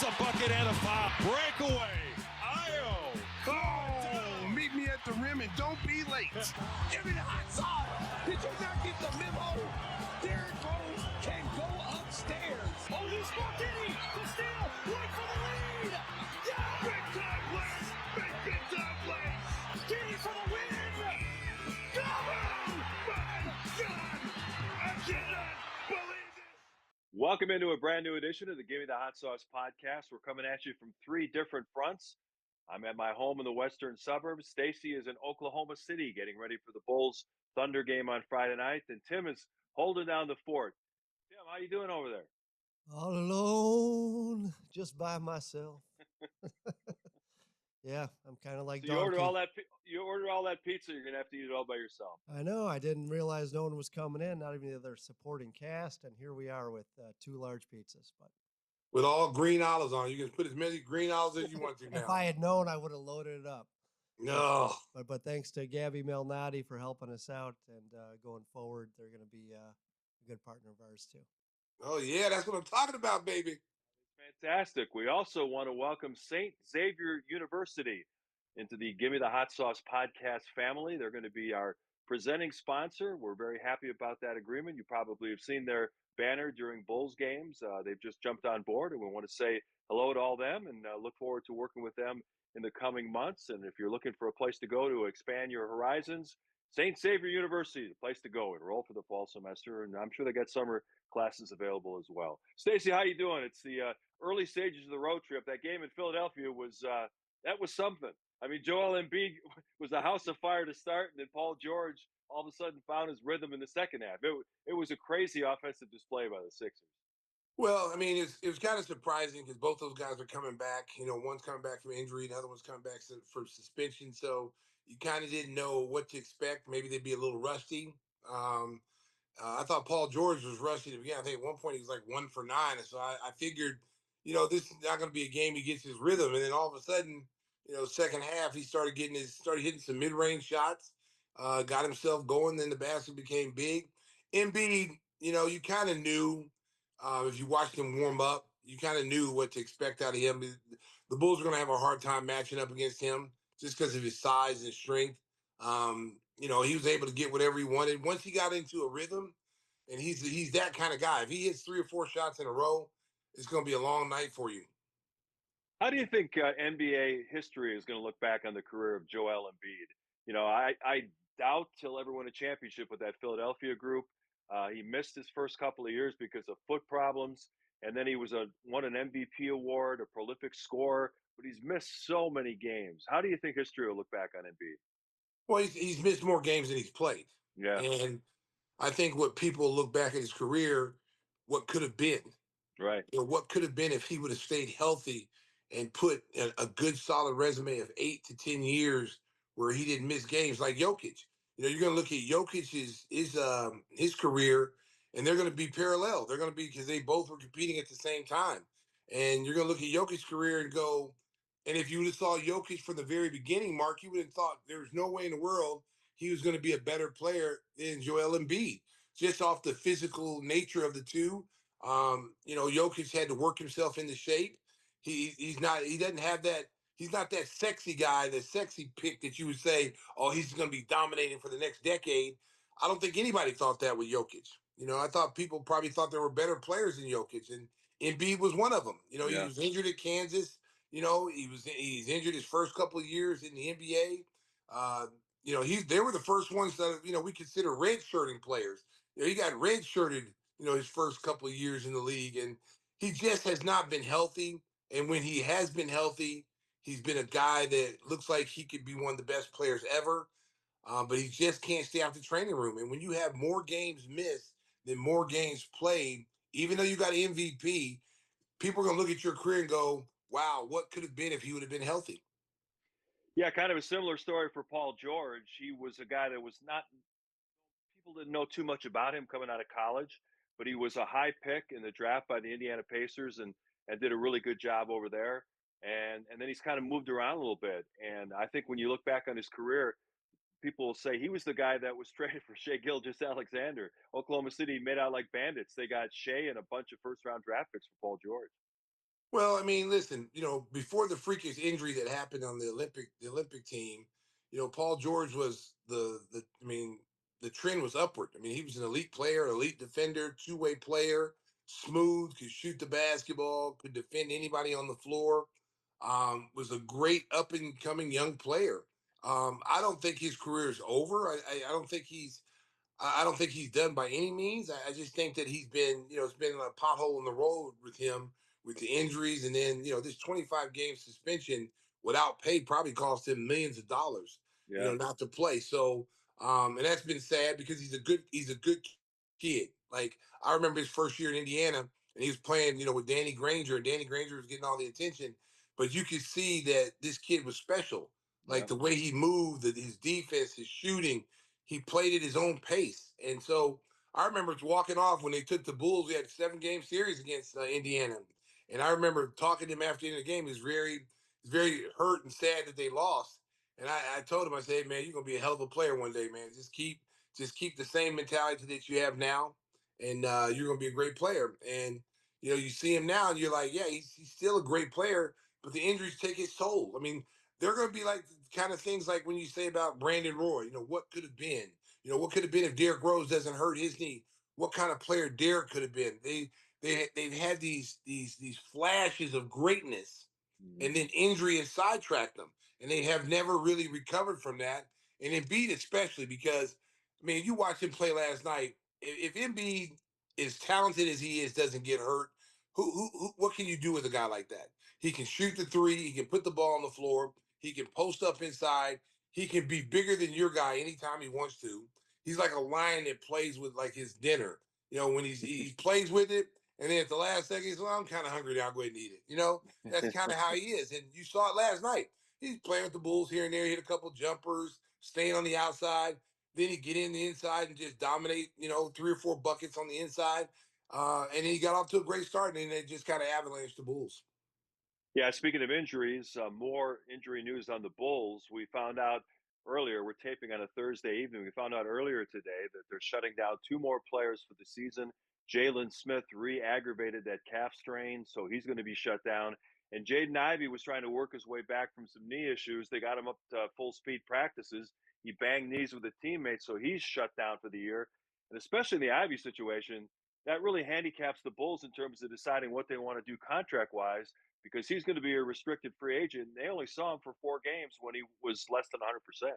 It's a bucket and a foul. Breakaway. Io. Oh, meet me at the rim and don't be late. Give me the hot sauce. Did you not get the memo? Derrick Rose can go upstairs. Oh, he's for Gimme. The steal. Wait for the lead. Yeah. Big time plays. Big time plays. Gimme for the win. Go! My God. I cannot believe it. Welcome into a brand new edition of the Gimme the Hot Sauce podcast. We're coming at you from three different fronts. I'm at my home in the western suburbs. Stacey is in Oklahoma City getting ready for the Bulls Thunder game on Friday night. And Tim is holding down the fort. Tim, how you doing over there? All alone, just by myself. Yeah, I'm kind of like So you order all that pizza, you're going to have to eat it all by yourself. I know. I didn't realize no one was coming in, not even the other supporting cast, and here we are with 2 large pizzas. But with all green olives on it. You can put as many green olives as you want to now. if I had known, I would have loaded it up. No. But thanks to Gabby Malnati for helping us out, and going forward, they're going to be a good partner of ours too. Oh, yeah, that's what I'm talking about, baby. Fantastic. We also want to welcome St. Xavier University into the Gimme the Hot Sauce podcast family. They're going to be our presenting sponsor. We're very happy about that agreement. You probably have seen their banner during Bulls games. They've just jumped on board, and we want to say hello to all them and look forward to working with them in the coming months. And if you're looking for a place to go to expand your horizons, St. Xavier University, the place to go. Enroll for the fall semester, and I'm sure they got summer classes available as well. Stacey, how you doing? It's the early stages of the road trip. That game in Philadelphia was something. I mean, Joel Embiid was a house of fire to start, and then Paul George all of a sudden found his rhythm in the second half. It was a crazy offensive display by the Sixers. Well, I mean, it was kind of surprising because both those guys are coming back. You know, one's coming back from injury, the other one's coming back for suspension. So you kind of didn't know what to expect. Maybe they'd be a little rusty. I thought Paul George was rusty to begin. I think at one point he was like 1 for 9. And so I figured, you know, this is not going to be a game he gets his rhythm. And then all of a sudden, you know, second half, he started hitting some mid-range shots, got himself going. Then the basket became big. Embiid, you know, you kind of knew if you watched him warm up, you kind of knew what to expect out of him. The Bulls are going to have a hard time matching up against him just because of his size and strength. You know, he was able to get whatever he wanted. Once he got into a rhythm, and he's that kind of guy. If he hits 3 or 4 shots in a row, it's going to be a long night for you. How do you think NBA history is going to look back on the career of Joel Embiid? You know, I doubt he'll ever win a championship with that Philadelphia group. He missed his first couple of years because of foot problems, and then he won an MVP award, a prolific scorer, but he's missed so many games. How do you think history will look back on Embiid? Well, he's missed more games than he's played. Yeah. And I think what people look back at his career, what could have been. Right. You know, what could have been if he would have stayed healthy and put a good solid resume of 8 to 10 years where he didn't miss games like Jokic. You know, you're going to look at Jokic's his career, and they're going to be parallel. They're going to be because they both were competing at the same time. And you're going to look at Jokic's career and go, and if you would have saw Jokic from the very beginning, Mark, you would have thought there was no way in the world he was going to be a better player than Joel Embiid, just off the physical nature of the two. You know, Jokic had to work himself into shape. He doesn't have that. He's not that sexy guy, that sexy pick that you would say, oh, he's going to be dominating for the next decade. I don't think anybody thought that with Jokic. You know, I thought people probably thought there were better players than Jokic, and Embiid was one of them. You know, Yeah. He was injured at Kansas. You know, he's injured his first couple of years in the NBA. You know, they were the first ones that, you know, we consider red-shirting players. You know, he got red-shirted, you know, his first couple of years in the league, and he just has not been healthy. And when he has been healthy, he's been a guy that looks like he could be one of the best players ever, but he just can't stay out the training room. And when you have more games missed than more games played, even though you got MVP, people are going to look at your career and go, wow, what could have been if he would have been healthy? Yeah, kind of a similar story for Paul George. He was a guy that was not people didn't know too much about him coming out of college, but he was a high pick in the draft by the Indiana Pacers and did a really good job over there. And then he's kind of moved around a little bit. And I think when you look back on his career, people will say he was the guy that was traded for Shai Gilgeous-Alexander. Oklahoma City made out like bandits. They got Shai and a bunch of first-round draft picks for Paul George. Well, I mean, listen, before the freakish injury that happened on the Olympic team, Paul George was I mean, the trend was upward. I mean, he was an elite player, elite defender, two-way player, smooth, could shoot the basketball, could defend anybody on the floor. Was a great up and coming young player. I don't think his career is over. I don't think I don't think he's done by any means. I just think that he's been, it's been a pothole in the road with him with the injuries. And then, this 25 game suspension without pay probably cost him millions of dollars, Yeah. not to play. So, and that's been sad because he's a good kid. Like, I remember his first year in Indiana and he was playing, with Danny Granger, and Danny Granger was getting all the attention. But you could see that this kid was special. Like Yeah. the way he moved, his defense, his shooting, he played at his own pace. And so I remember walking off when they took the Bulls. We had a 7 game series against Indiana, and I remember talking to him after the end of the game. He's very hurt and sad that they lost. And I told him, I said, "Hey, man, you're gonna be a hell of a player one day, man. Just keep the same mentality that you have now, and you're gonna be a great player." And you see him now, and you're like, "Yeah, he's still a great player." But the injuries take its toll. I mean, they're going to be like kind of things like when you say about Brandon Roy, what could have been? What could have been if Derrick Rose doesn't hurt his knee? What kind of player Derrick could have been? They've had these flashes of greatness, Mhm. and then injury has sidetracked them, and they have never really recovered from that. And Embiid especially because, I mean, you watched him play last night. If Embiid, as talented as he is, doesn't get hurt, what can you do with a guy like that? He can shoot the three. He can put the ball on the floor. He can post up inside. He can be bigger than your guy anytime he wants to. He's like a lion that plays with like his dinner. When he plays with it, and then at the last second, he's well, I'm kind of hungry. I'll go ahead and eat it. That's kind of how he is. And you saw it last night. He's playing with the Bulls here and there, hit a couple jumpers, staying on the outside. Then he get in the inside and just dominate, 3 or 4 buckets on the inside. And then he got off to a great start, and then it just kind of avalanched the Bulls. Yeah, speaking of injuries, more injury news on the Bulls. We found out earlier, we're taping on a Thursday evening. We found out earlier today that they're shutting down 2 more players for the season. Jalen Smith re aggravated that calf strain, so he's going to be shut down. And Jaden Ivey was trying to work his way back from some knee issues. They got him up to full speed practices. He banged knees with a teammate, so he's shut down for the year. And especially in the Ivy situation, that really handicaps the Bulls in terms of deciding what they want to do contract wise because he's going to be a restricted free agent. They only saw him for 4 games when he was less than 100%.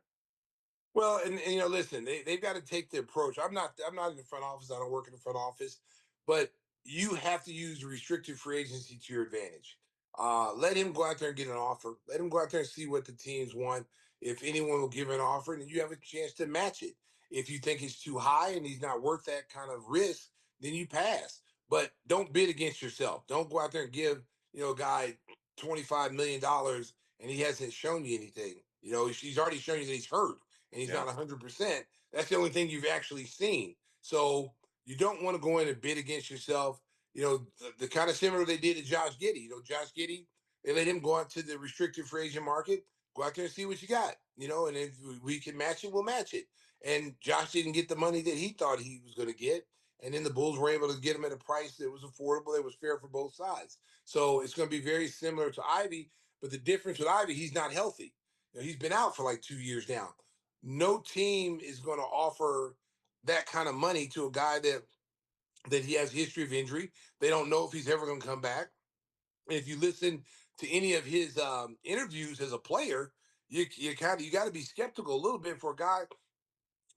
Well, and listen, they've got to take the approach. I'm not in the front office. I don't work in the front office, but you have to use the restricted free agency to your advantage. Let him go out there and get an offer. Let him go out there and see what the teams want. If anyone will give an offer, and you have a chance to match it. If you think it's too high and he's not worth that kind of risk, then you pass. But don't bid against yourself. Don't go out there and give a guy $25 million and he hasn't shown you anything. He's already shown you that he's hurt and he's Yeah. not 100%. That's the only thing you've actually seen. So you don't want to go in and bid against yourself. The kind of similar they did to Josh Giddey. Josh Giddey, they let him go out to the restricted free agent market, go out there and see what you got. And if we can match it, we'll match it. And Josh didn't get the money that he thought he was going to get. And then the Bulls were able to get him at a price that was affordable, that was fair for both sides. So it's going to be very similar to Ivy, but the difference with Ivy, he's not healthy. He's been out for like 2 years now. No team is going to offer that kind of money to a guy that he has history of injury. They don't know if he's ever going to come back. And if you listen to any of his interviews as a player, you got to be skeptical a little bit for a guy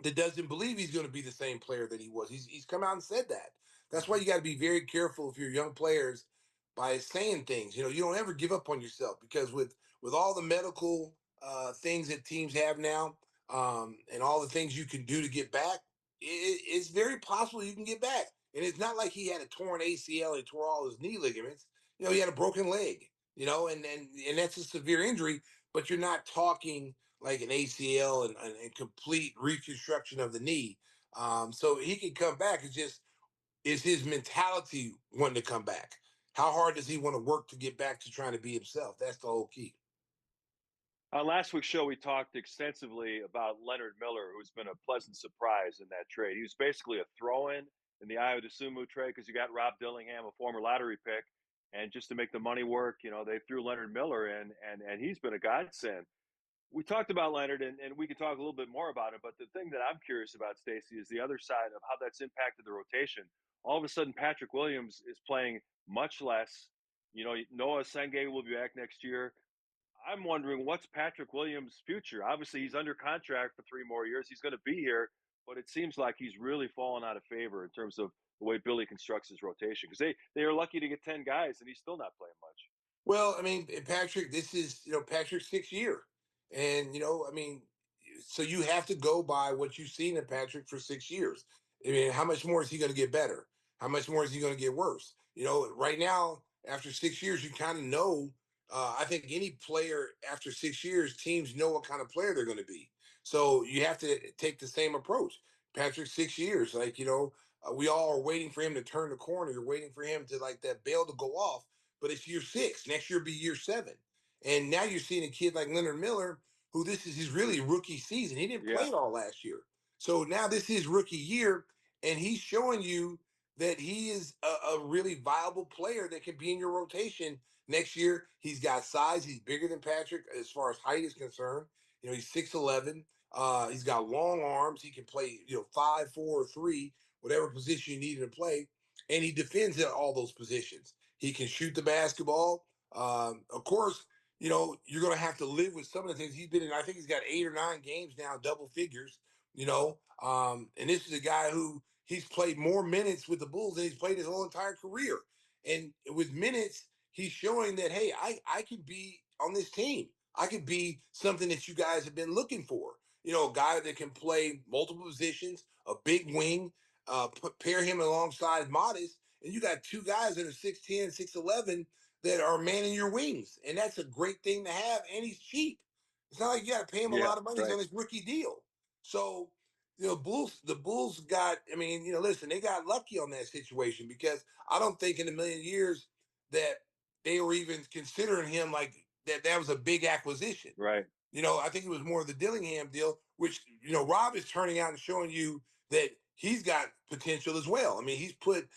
that doesn't believe he's going to be the same player that he was. He's come out and said that. That's why you got to be very careful if you're young players by saying things. You don't ever give up on yourself because with all the medical things that teams have now and all the things you can do to get back, it's very possible you can get back. And it's not like he had a torn ACL and tore all his knee ligaments. He had a broken leg. And that's a severe injury. But you're not talking like an ACL and complete reconstruction of the knee. So he can come back. It's just is his mentality wanting to come back? How hard does he want to work to get back to trying to be himself? That's the whole key. On last week's show, we talked extensively about Leonard Miller, who's been a pleasant surprise in that trade. He was basically a throw in the Iowa DeSumo trade because you got Rob Dillingham, a former lottery pick, And just to make the money work, they threw Leonard Miller in, and he's been a godsend. We talked about Leonard, and we could talk a little bit more about it. But the thing that I'm curious about, Stacey, is the other side of how that's impacted the rotation. All of a sudden, Patrick Williams is playing much less. Noah Senge will be back next year. I'm wondering what's Patrick Williams' future. Obviously, he's under contract for 3 more years. He's going to be here, but it seems like he's really fallen out of favor in terms of the way Billy constructs his rotation, because they are lucky to get 10 guys, and he's still not playing much. Well, I mean, Patrick, this is, Patrick's 6th year. And, I mean, so you have to go by what you've seen in Patrick for 6 years. I mean, how much more is he going to get better? How much more is he going to get worse? Right now, after 6 years, you kind of know. I think any player after 6 years, teams know what kind of player they're going to be. So you have to take the same approach. Patrick, 6 years, like, we all are waiting for him to turn the corner. You're waiting for him to, like, that bell to go off, but it's year 6. Next year will be year 7. And now you're seeing a kid like Leonard Miller, who this is his really rookie season. He didn't play Yeah. it all last year. So now this is his rookie year, and he's showing you that he is a really viable player that can be in your rotation next year. He's got size. He's bigger than Patrick as far as height is concerned. He's 6'11". He's got long arms. He can play, 5, 4, or 3, whatever position you need him to play. And he defends at all those positions. He can shoot the basketball. Of course, you're going to have to live with some of the things he's been in. I think he's got 8 or 9 games now, double figures, and this is a guy who he's played more minutes with the Bulls than he's played his whole entire career. And with minutes, he's showing that, hey, I can be on this team. I could be something that you guys have been looking for. A guy that can play multiple positions, a big wing, pair him alongside Modest, and you got 2 guys that are 6'10", 6'11", that are manning your wings. And that's a great thing to have, and he's cheap. It's not like you got to pay him a Yeah, lot of money. He's right. on his rookie deal. So, the Bulls got, I mean, listen, they got lucky on that situation, because I don't think in a million years that they were even considering him like that was a big acquisition. Right. I think it was more of the Dillingham deal, which, Rob is turning out and showing you that he's got potential as well. I mean, he's put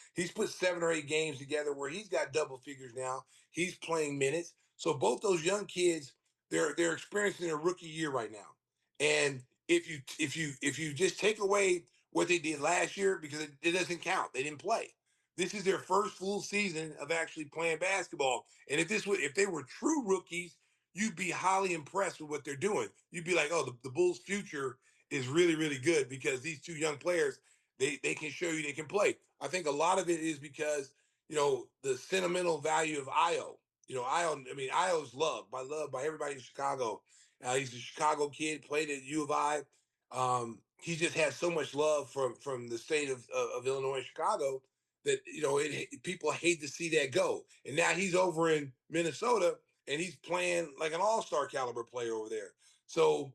7 or 8 games together where he's got double figures now. He's playing minutes. So both those young kids, they're experiencing their rookie year right now. And if you just take away what they did last year, because it doesn't count, they didn't play. This is their first full season of actually playing basketball. And if they were true rookies, you'd be highly impressed with what they're doing. You'd be like, oh, the Bulls' future is really, really good, because these 2 young players, they can show you they can play. I think a lot of it is because, the sentimental value of Io. Io's loved by everybody in Chicago. He's a Chicago kid, played at U of I. He just has so much love from the state of Illinois, Chicago, that, people hate to see that go. And now he's over in Minnesota, and he's playing like an all-star caliber player over there. So,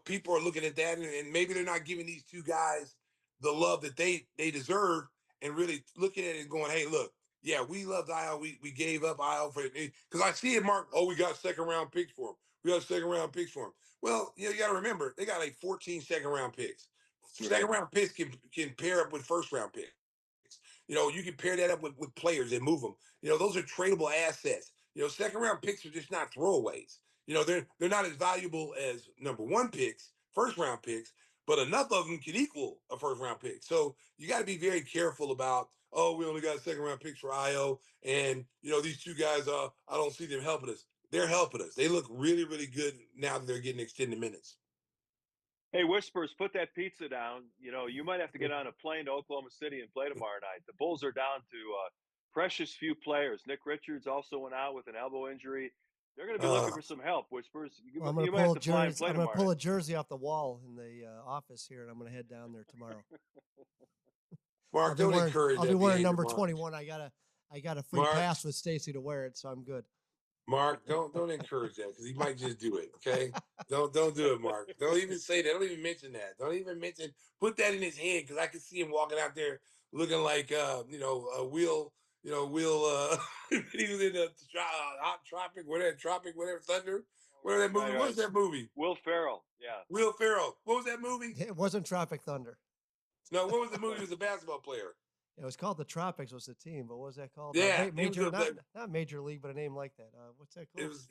people are looking at that, and maybe they're not giving these 2 guys the love that they deserve, and really looking at it and going, hey, look, yeah, we loved Io. We gave up Io for it. Because I see it, Mark, oh, we got second-round picks for him. We got second-round picks for him. Well, you got to remember, they got like 14 second-round picks. Second-round picks can pair up with first-round picks. You can pair that up with players and move them. Those are tradable assets. Second round picks are just not throwaways. They're not as valuable as number 1 picks, first round picks, but enough of them can equal a first round pick. So you got to be very careful about, oh, we only got second round picks for IO, and these 2 guys, I don't see them helping us. They're helping us. They look really, really good now that they're getting extended minutes. Hey, Whispers, put that pizza down. You might have to get on a plane to Oklahoma City and play tomorrow night. The Bulls are down to precious few players. Nick Richards also went out with an elbow injury. They're going to be looking Uh, for some help, Whispers. Well, I'm going You to might have pull a to fly and jersey. play I'm going to tomorrow pull a night. jersey off the wall in the office here, and I'm going to head down there tomorrow. Mark, don't encourage I'll be that wearing behavior, number Mark. 21. I got a free Mark, pass with Stacey to wear it, so I'm good. Mark, don't encourage that, because he might just do it. Okay, don't do it, Mark. Don't even say that. Don't even mention that. Don't even mention. Put that in his head, because I can see him walking out there looking like Will. Will. He was in the Hot Tropic, whatever Thunder, whatever that movie. Right, What was right. that movie? Will Ferrell, yeah. Will Ferrell. What was that movie? It wasn't Tropic Thunder. No, what was the movie? He was a basketball player. It was called the Tropics was the team, but what was that called? Yeah, he was Major, a, not Major League, but a name like that. What's that it called? was.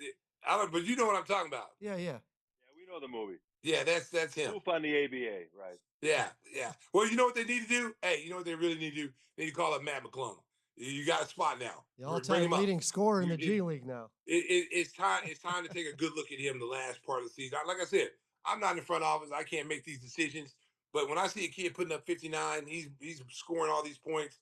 I don't, but you know what I'm talking about. Yeah, yeah. Yeah, we know the movie. Yeah, that's him. Spoof on the ABA, right? Yeah, yeah. Well, you know what they need to do? Hey, you know what they really need to do? They need to call up Matt McClung. You got a spot now. The Bring all-time him up. leading scorer in the G League now. It's time. It's time to take a good look at him the last part of the season. Like I said, I'm not in the front office. I can't make these decisions. But when I see a kid putting up 59, he's scoring all these points.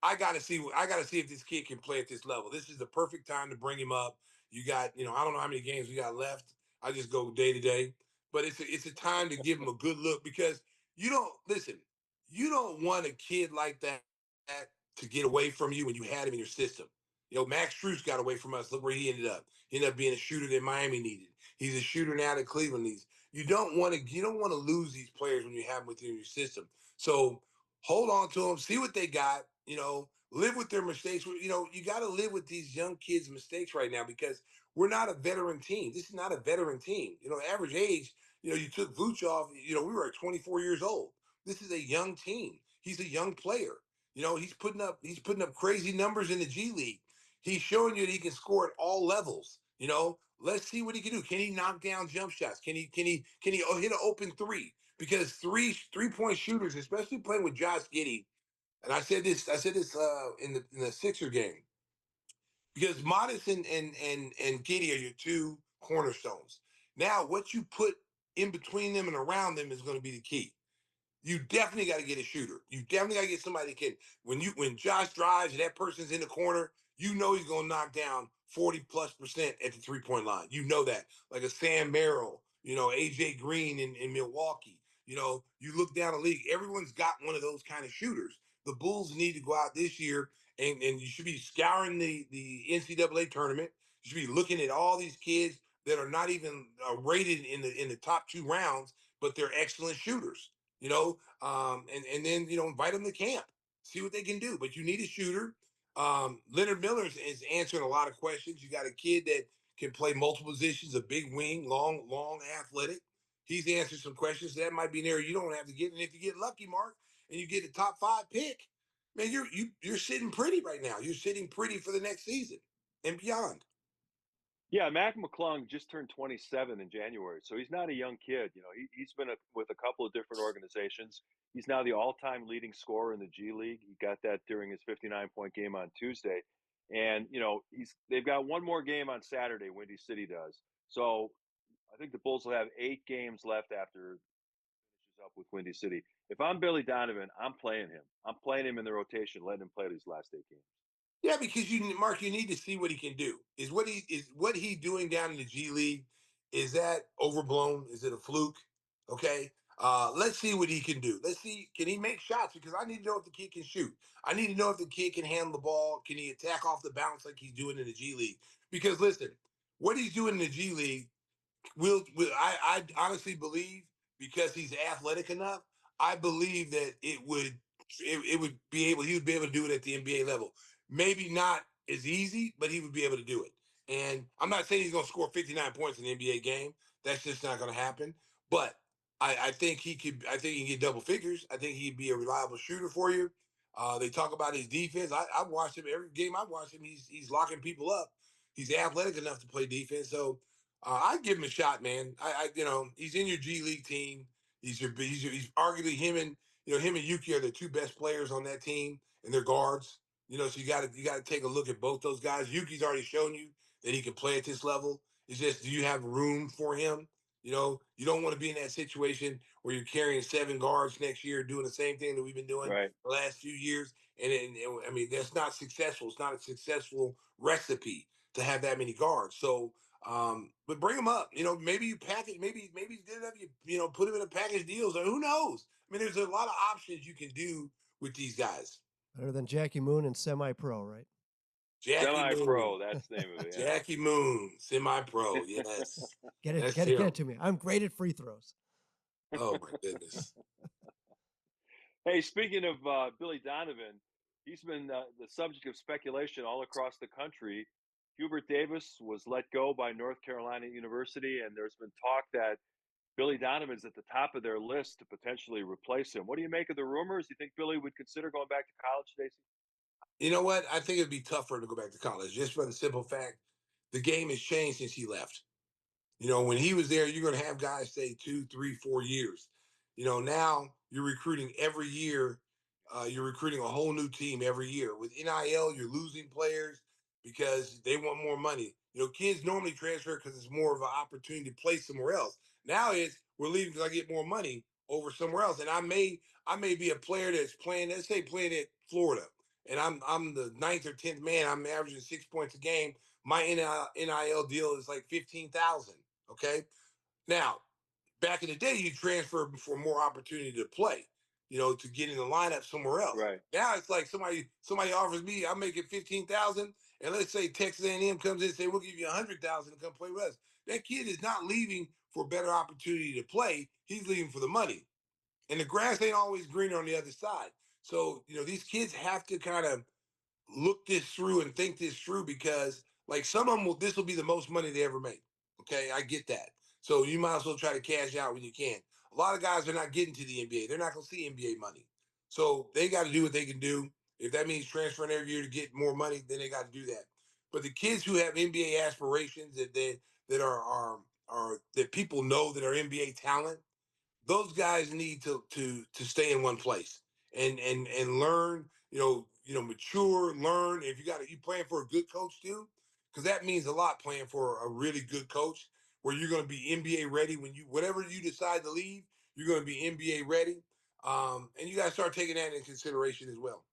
I got to see. I got to see if this kid can play at this level. This is the perfect time to bring him up. You got, I don't know how many games we got left. I just go day to day. But it's a time to give him a good look because you don't listen. You don't want a kid like that to get away from you when you had him in your system. Max Strus got away from us. Look where he ended up. He ended up being a shooter that Miami needed. He's a shooter now that Cleveland needs. You don't want to lose these players when you have them within your system. So hold on to them, see what they got. Live with their mistakes. You got to live with these young kids' mistakes right now because we're not a veteran team. This is not a veteran team. Average age. You took Vooch off. We were at 24 years old. This is a young team. He's a young player. He's putting up crazy numbers in the G League. He's showing you that he can score at all levels. Let's see what he can do. Can he knock down jump shots? Can he hit an open three? Because three-point shooters, especially playing with Josh Giddey, and I said this in the Sixer game, because Modest and Giddey are your two cornerstones. Now, what you put in between them and around them is going to be the key. You definitely got to get a shooter. You definitely got to get somebody that can. When Josh drives and that person's in the corner, he's going to knock down 40+% at the 3-point line. You know that, like a Sam Merrill, AJ Green in Milwaukee. You look down the league. Everyone's got one of those kind of shooters. The Bulls need to go out this year, and you should be scouring the NCAA tournament. You should be looking at all these kids that are not even rated in the top 2 rounds, but they're excellent shooters. And then invite them to camp, see what they can do. But you need a shooter. Leonard Miller is answering a lot of questions. You got a kid that can play multiple positions, a big wing, long, athletic. He's answered some questions. That might be an area you don't have to get. And if you get lucky, Mark, and you get a top 5 pick, man, you're sitting pretty right now. You're sitting pretty for the next season and beyond. Yeah, Mac McClung just turned 27 in January, so he's not a young kid. He's been with a couple of different organizations. He's now the all-time leading scorer in the G League. He got that during his 59-point game on Tuesday, and they've got one more game on Saturday. Windy City does. So I think the Bulls will have 8 games left after finishes up with Windy City. If I'm Billy Donovan, I'm playing him. I'm playing him in the rotation, letting him play these last 8 games. Yeah, because Mark, you need to see what he can do. Is what he doing down in the G League? Is that overblown? Is it a fluke? Okay. Let's see what he can do. Let's see, can he make shots? Because I need to know if the kid can shoot. I need to know if the kid can handle the ball. Can he attack off the bounce like he's doing in the G League? Because listen, what he's doing in the G League I honestly believe, because he's athletic enough, I believe that he would be able to do it at the NBA level. Maybe not as easy, but he would be able to do it. And I'm not saying he's going to score 59 points in an NBA game. That's just not going to happen. But I think he could. I think he can get double figures. I think he'd be a reliable shooter for you. They talk about his defense. I've watched him every game. I've watched him. He's locking people up. He's athletic enough to play defense. So I'd give him a shot, man. He's in your G League team. He's arguably him and Yuki are the 2 best players on that team, and they're guards. So you got to take a look at both those guys. Yuki's already shown you that he can play at this level. It's just, do you have room for him? You don't want to be in that situation where you're carrying 7 guards next year, doing the same thing that we've been doing Right. the last few years. And I mean, that's not successful. It's not a successful recipe to have that many guards. So, but bring them up. Maybe you package. Maybe it's good enough. You put them in a package deals. Or who knows? I mean, there's a lot of options you can do with these guys. Better than Jackie Moon and semi-pro, right? Jackie Semi-pro, Moon. that's the name of it. Yeah. Jackie Moon, semi-pro. Yes, Get that's it to me. I'm great at free throws. Oh my goodness. Hey, speaking of Billy Donovan, he's been the subject of speculation all across the country. Hubert Davis was let go by North Carolina University, and there's been talk that Billy Donovan's at the top of their list to potentially replace him. What do you make of the rumors? Do you think Billy would consider going back to college, Stacey? You know what? I think it'd be tougher to go back to college just for the simple fact the game has changed since he left. When he was there, you're going to have guys stay 2, 3, 4 years. Now you're recruiting every year. You're recruiting a whole new team every year. With NIL, you're losing players because they want more money. Kids normally transfer because it's more of an opportunity to play somewhere else. Now it's we're leaving because I get more money over somewhere else. And I may be a player that's playing, let's say playing at Florida, and I'm the ninth or 10th man. I'm averaging 6 points a game. My NIL deal is like 15,000. Okay. Now, back in the day, you transfer for more opportunity to play, to get in the lineup somewhere else. Right. Now it's like somebody offers me, I'm making 15,000, and let's say Texas A&M comes in and say we'll give you 100,000 to come play with us. That kid is not leaving for a better opportunity to play. He's leaving for the money, and the grass ain't always greener on the other side. So these kids have to kind of look this through and think this through because like some of them this will be the most money they ever make. Okay, I get that. So you might as well try to cash out when you can. A lot of guys are not getting to the NBA. They're not going to see NBA money. So they got to do what they can do. If that means transferring every year to get more money, then they got to do that. But the kids who have NBA aspirations that are that people know that are NBA talent, those guys need to stay in one place and learn, mature, learn. If you playing for a good coach too, because that means a lot playing for a really good coach where you're going to be NBA ready when you whatever you decide to leave, you're going to be NBA ready. And you got to start taking that into consideration as well.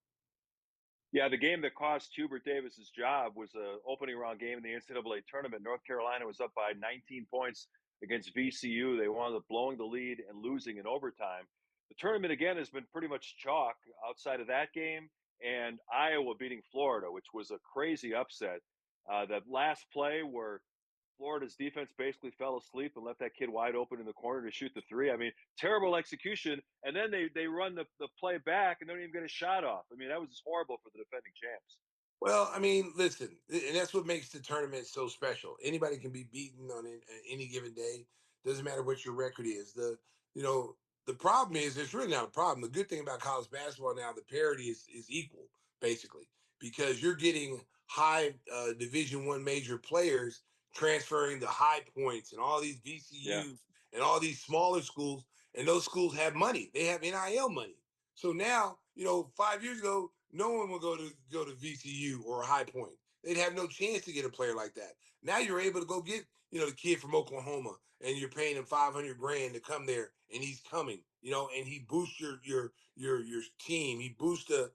Yeah, the game that cost Hubert Davis's job was a opening round game in the NCAA tournament. North Carolina was up by 19 points against VCU. They wound up blowing the lead and losing in overtime. The tournament again has been pretty much chalk outside of that game and Iowa beating Florida, which was a crazy upset. That last play where Florida's defense basically fell asleep and left that kid wide open in the corner to shoot the three. I mean, terrible execution. And then they run the play back and don't even get a shot off. I mean, that was just horrible for the defending champs. Well, I mean, listen, and that's what makes the tournament so special. Anybody can be beaten on any given day. Doesn't matter what your record is. You know the problem is it's really not a problem. The good thing about college basketball now, the parity is equal basically because you're getting high Division One major players transferring the high points and all these Yeah. VCUs and all these smaller schools, and those schools have money. They have NIL money. So now, 5 years ago, no one would go to VCU or High Point. They'd have no chance to get a player like that. Now you're able to go get, the kid from Oklahoma, and you're paying him 500 grand to come there, and he's coming, and he boosts your team. He boosts the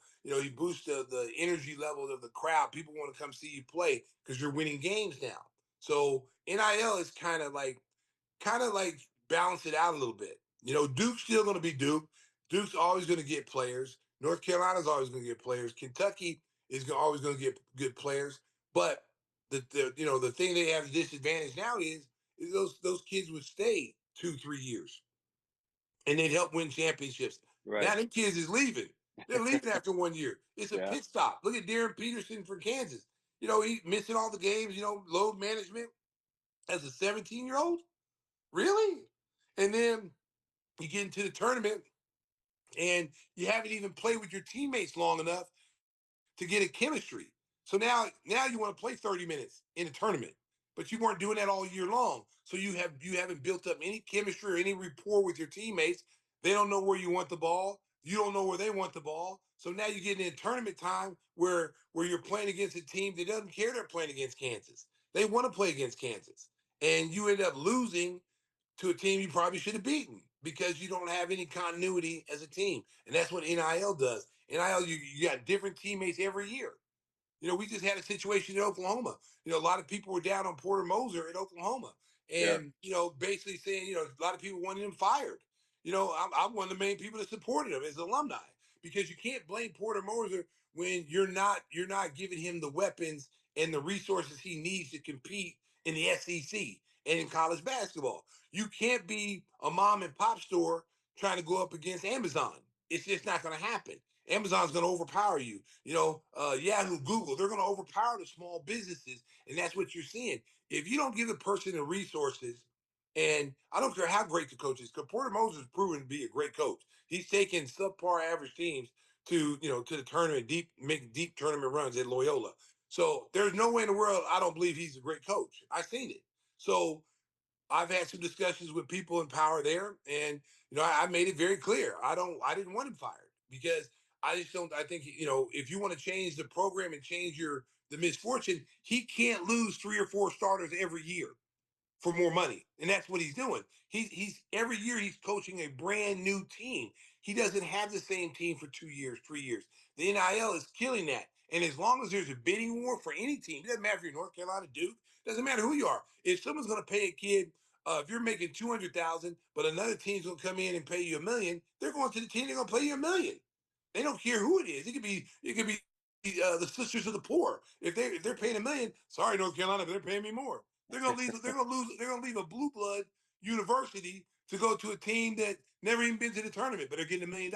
energy level of the crowd. People want to come see you play because you're winning games now. So NIL is kind of like balance it out a little bit. Duke's still going to be Duke. Duke's always going to get players. North Carolina's always going to get players. Kentucky is always going to get good players. But the thing they have a disadvantage now is those kids would stay 2, 3 years and they'd help win championships. Right. Now them kids is leaving. They're leaving after 1 year. It's a Yeah. pit stop. Look at Darren Peterson for Kansas. He missing all the games. Load management as a 17-year-old. Really? And then you get into the tournament and you haven't even played with your teammates long enough to get a chemistry. So now you want to play 30 minutes in a tournament, but you weren't doing that all year long. So you haven't built up any chemistry or any rapport with your teammates. They don't know where you want the ball. You don't know where they want the ball. So now you get in tournament time where you're playing against a team that doesn't care they're playing against Kansas. They want to play against Kansas. And you end up losing to a team you probably should have beaten because you don't have any continuity as a team. And that's what NIL does. NIL, you got different teammates every year. We just had a situation in Oklahoma. A lot of people were down on Porter Moser in Oklahoma Yeah. and, basically saying, a lot of people wanted him fired. I'm one of the main people that supported him as alumni because you can't blame Porter Moser when you're not giving him the weapons and the resources he needs to compete in the SEC and in college basketball. You can't be a mom and pop store trying to go up against Amazon. It's just not going to happen. Amazon's going to overpower you. Yahoo, Google, they're going to overpower the small businesses. And that's what you're seeing. If you don't give the person the resources And I don't care how great the coach is, because Porter Moses has proven to be a great coach. He's taken subpar average teams to to the tournament, making deep tournament runs at Loyola. So there's no way in the world I don't believe he's a great coach. I've seen it. So I've had some discussions with people in power there, and I made it very clear. I didn't want him fired because I just don't. I think if you want to change the program and change the misfortune, he can't lose 3 or 4 starters every year for more money. And that's what he's doing. He's every year he's coaching a brand new team. He doesn't have the same team for 2 years, 3 years. The NIL is killing that. And as long as there's a bidding war for any team, it doesn't matter if you're North Carolina, Duke, doesn't matter who you are. If someone's going to pay a kid, if you're making 200,000, but another team's going to come in and pay you $1 million, they're going to the team. They're going to pay you $1 million. They don't care who it is. It could be the sisters of the poor. If they're paying $1 million, sorry North Carolina, but they're paying me more. They're gonna leave. They're gonna lose. They're gonna leave a blue blood university to go to a team that never even been to the tournament, but they're getting $1 million.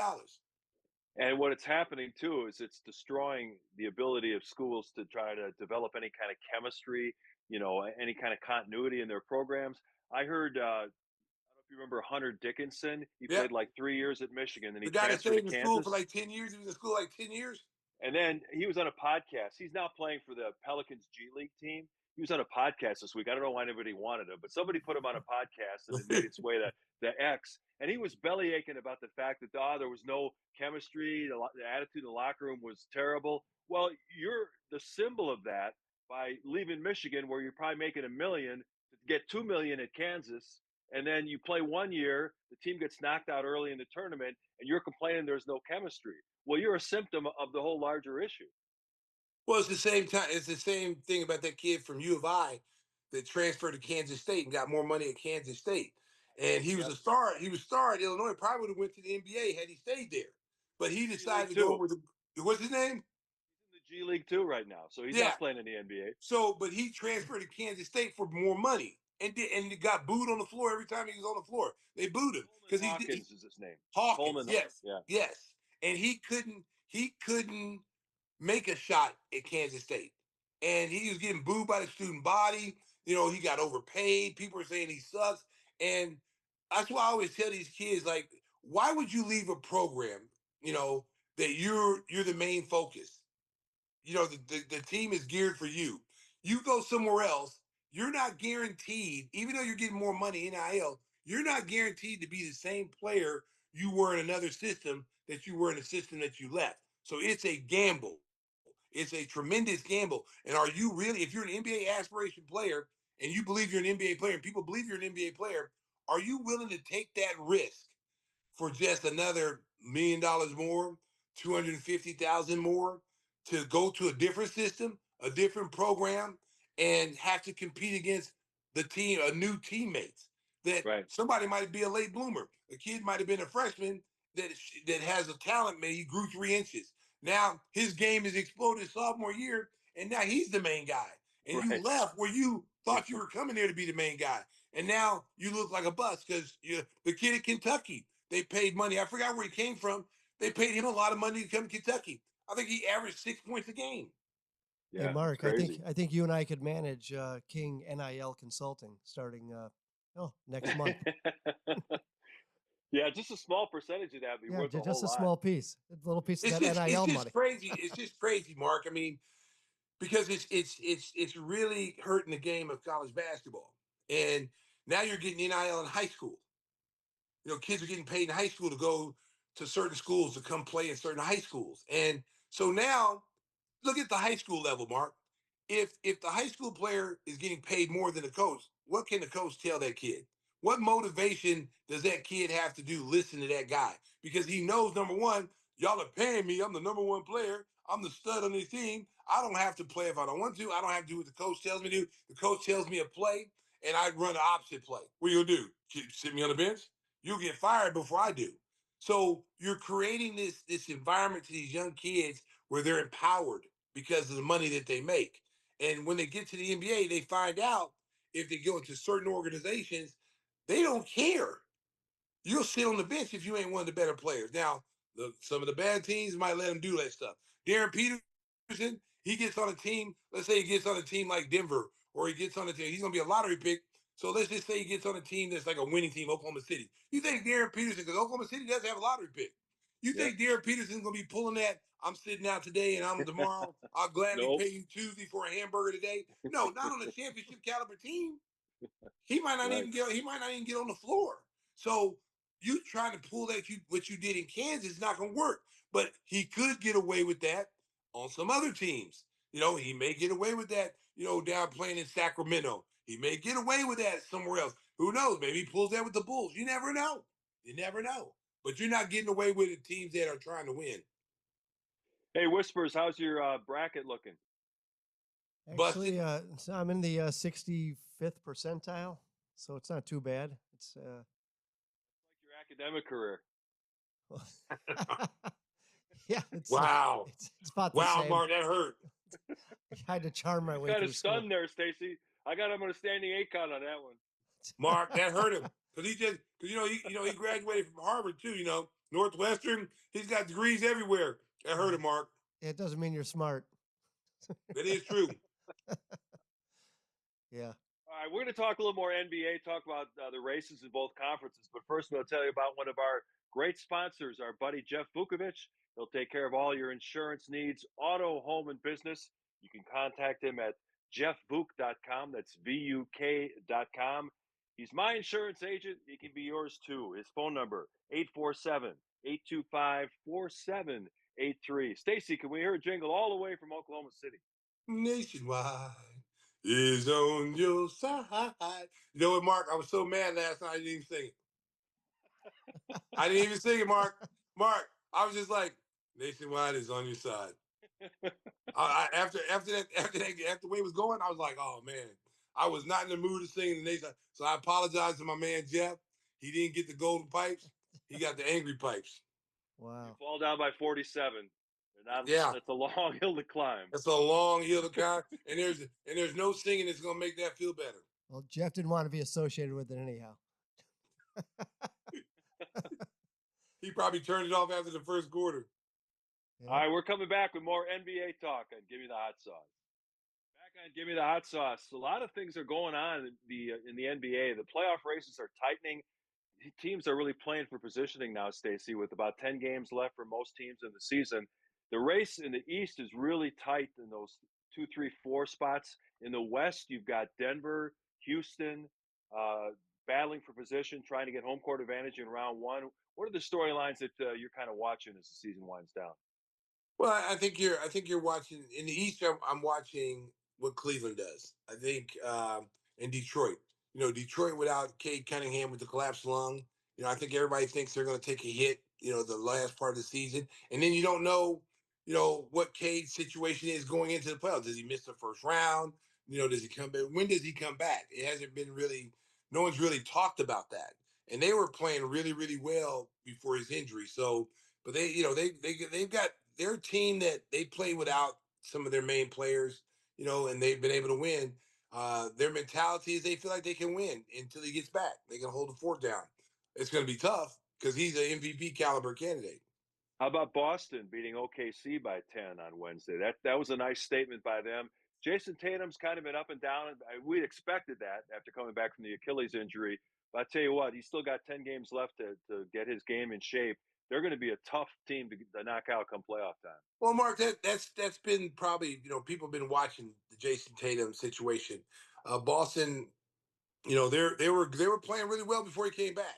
And what it's happening too is it's destroying the ability of schools to try to develop any kind of chemistry, any kind of continuity in their programs. I heard, I don't know if you remember Hunter Dickinson. He Yeah, played like 3 years at Michigan, then he the guy that transferred stayed to in school for Kansas. like 10 years. He was in school like 10 years. And then he was on a podcast. He's now playing for the Pelicans G League team. He was on a podcast this week. I don't know why anybody wanted him, but somebody put him on a podcast and it made its way to the X. And he was belly aching about the fact that there was no chemistry. The attitude in the locker room was terrible. Well, you're the symbol of that by leaving Michigan, where you're probably making $1 million, to get $2 million at Kansas. And then you play 1 year, the team gets knocked out early in the tournament, and you're complaining there's no chemistry. Well, you're a symptom of the whole larger issue. Well, it's the same time. It's the same thing about that kid from U of I that transferred to Kansas State and got more money at Kansas State. And he was Yep. a star. He was a star at Illinois. Probably would have went to the NBA had he stayed there. But he G League decided to go too. with what's his name? He's in the G League too right now, so he's Yeah. not playing in the NBA. So, but he transferred to Kansas State for more money, and got booed on the floor every time he was on the floor. They booed him Coleman because he Hawkins is his name. Hawkins. Coleman. Yes, Yeah. yes, and he couldn't make a shot at Kansas State, and he was getting booed by the student body. He got overpaid. People are saying he sucks, and that's why I always tell these kids, like, why would you leave a program, that you're the main focus? The team is geared for you. You go somewhere else, you're not guaranteed, even though you're getting more money in NIL, you're not guaranteed to be the same player you were in another system that you were in a system that you left. So it's a gamble. It's a tremendous gamble. And are you really, if you're an NBA aspiration player and you believe you're an NBA player and people believe you're an NBA player, are you willing to take that risk for just another $1 million more, 250,000 more, to go to a different system, a different program, and have to compete against a new teammates? That Right. somebody might be a late bloomer. A kid might have been a freshman that has a talent. Maybe he grew 3 inches. Now his game has exploded sophomore year, and now he's the main guy. And you Right. left where you thought you were coming there to be the main guy, and now you look like a bust because the kid at Kentucky. They paid money. I forgot where he came from. They paid him a lot of money to come to Kentucky. I think he averaged 6 points a game. Hey, Yeah. It's Mark, I think crazy. I think you and I could manage King NIL Consulting starting next month. Yeah, just a small percentage of that would be Yeah, worth a just whole a lot. small piece, a little piece of It's that just it's NIL just money. crazy. It's just crazy, Mark. I mean, because it's really hurting the game of college basketball. And now you're getting NIL in high school. Kids are getting paid in high school to go to certain schools to come play in certain high schools. And so now look at the high school level, Mark. If the high school player is getting paid more than the coach, what can the coach tell that kid? What motivation does that kid have to do listen to that guy? Because he knows, number one, y'all are paying me. I'm the number one player. I'm the stud on this team. I don't have to play if I don't want to. I don't have to do what the coach tells me to do. The coach tells me a play, and I run the opposite play. What are you gonna do? Sit me on the bench? You'll get fired before I do. So you're creating this environment to these young kids where they're empowered because of the money that they make. And when they get to the NBA, they find out if they go into certain organizations, they don't care. You'll sit on the bench if you ain't one of the better players. Now, some of the bad teams might let him do that stuff. Darren Peterson, he gets on a team, let's say he gets on a team like Denver, or he gets on a team, he's going to be a lottery pick. So let's just say he gets on a team that's like a winning team, Oklahoma City. You think Darren Peterson, because Oklahoma City does have a lottery pick. You think Darren Peterson's going to be pulling that, I'm sitting out today and I'm tomorrow, I'll gladly Nope. pay you Tuesday for a hamburger today? No, not on a championship caliber team. He might not even get on the floor. So you trying to pull what you did in Kansas is not going to work. But he could get away with that on some other teams. He may get away with that, down playing in Sacramento. He may get away with that somewhere else. Who knows? Maybe he pulls that with the Bulls. You never know. You never know. But you're not getting away with the teams that are trying to win. Hey, Whispers, how's your bracket looking? Actually, so I'm in the 65th percentile, so it's not too bad. It's like your academic career. Yeah, it's wow. It's about the same. Mark, that hurt. I had to charm my way Kind through of stunned school. there, Stacey. I got him on a standing 8 count on that one. Mark, that hurt him because he graduated from Harvard too. Northwestern. He's got degrees everywhere. That hurt him, Mark. It doesn't mean you're smart. That is true. Yeah. All right, we're going to talk a little more NBA, talk about the races in both conferences. But first, we'll tell you about one of our great sponsors, our buddy Jeff Vukovich. He'll take care of all your insurance needs, auto, home, and business. You can contact him at jeffvuk.com. That's VUK.com. He's my insurance agent. He can be yours too. His phone number, 847-825-4783. Stacey, can we hear a jingle all the way from Oklahoma City? Nationwide is on your side. You know what, Mark? I was so mad last night I didn't even sing it. I didn't even sing it, Mark. Mark, I was just like, Nationwide is on your side. After the way it was going, I was like, oh man, I was not in the mood to sing the Nation. So I apologize to my man Jeff. He didn't get the golden pipes. He got the angry pipes. Wow. You fall down by 47. Yeah, that's a long hill to climb. That's a long hill to climb, and there's no singing that's gonna make that feel better. Well, Jeff didn't want to be associated with it anyhow. He probably turned it off after the first quarter. Yeah. All right, we're coming back with more NBA talk on Gimme the Hot Sauce. Back on Gimme the Hot Sauce, a lot of things are going on in the NBA. The playoff races are tightening. Teams are really playing for positioning now, Stacey, with about 10 games left for most teams in the season. The race in the East is really tight in those 2, 3, 4 spots. In the West, you've got Denver, Houston, battling for position, trying to get home court advantage in round one. What are the storylines that you're kind of watching as the season winds down? Well, I think you're watching in the East. I'm watching what Cleveland does. I think in Detroit. Detroit without Cade Cunningham with the collapsed lung. I think everybody thinks they're going to take a hit. The last part of the season, and then you don't know. What Cade's situation is going into the playoffs. Does he miss the first round? Does he come back? When does he come back? It hasn't been really. No one's really talked about that. And they were playing really, really well before his injury. So, but they've got their team that they play without some of their main players, and they've been able to win. Their mentality is they feel like they can win until he gets back. They can hold the fort down. It's going to be tough because he's an MVP caliber candidate. How about Boston beating OKC by 10 on Wednesday? That was a nice statement by them. Jason Tatum's kind of been up and down. We expected that after coming back from the Achilles injury. But I tell you what, he's still got 10 games left to get his game in shape. They're going to be a tough team to knock out come playoff time. Well, Mark, that's been probably, people have been watching the Jason Tatum situation. Boston, they were playing really well before he came back.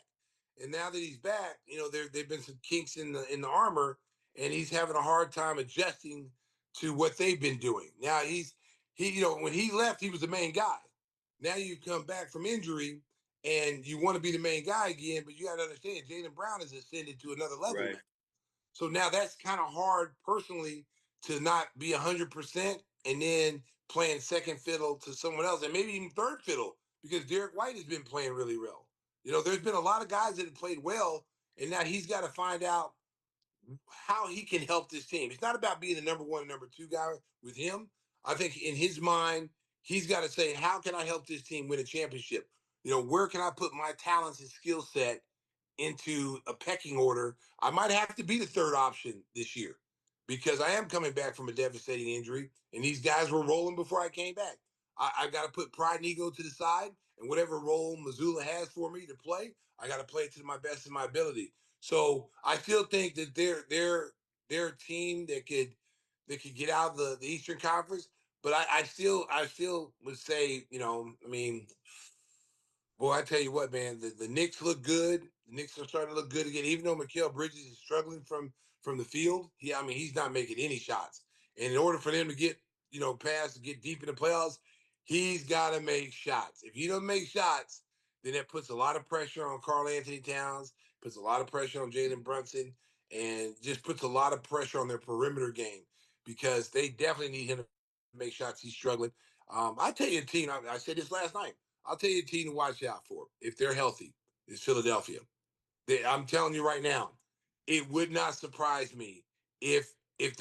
And now that he's back, there've been some kinks in the armor, and he's having a hard time adjusting to what they've been doing. Now when he left, he was the main guy. Now you come back from injury and you want to be the main guy again, but you got to understand Jaylen Brown has ascended to another level. Right. Now. So now that's kind of hard personally to not be 100% and then playing second fiddle to someone else and maybe even third fiddle because Derek White has been playing really well. There's been a lot of guys that have played well, and now he's got to find out how he can help this team. It's not about being the number one, number two guy with him. I think in his mind, he's got to say, how can I help this team win a championship? Where can I put my talents and skill set into a pecking order? I might have to be the third option this year because I am coming back from a devastating injury, and these guys were rolling before I came back. I got to put pride and ego to the side, and whatever role Missoula has for me to play, I got to play it to my best of my ability. So I still think that they're a team that could get out of the Eastern Conference. But I still would say, I mean, boy, I tell you what, man, the Knicks look good. The Knicks are starting to look good again, even though Mikal Bridges is struggling from the field. He's not making any shots. And in order for them to get, past to get deep in the playoffs, he's got to make shots. If he doesn't make shots, then that puts a lot of pressure on Karl Anthony Towns, puts a lot of pressure on Jalen Brunson, and just puts a lot of pressure on their perimeter game because they definitely need him to make shots. He's struggling. I tell you, a team. I said this last night. I'll tell you a team to watch out for if they're healthy is Philadelphia. I'm telling you right now, it would not surprise me if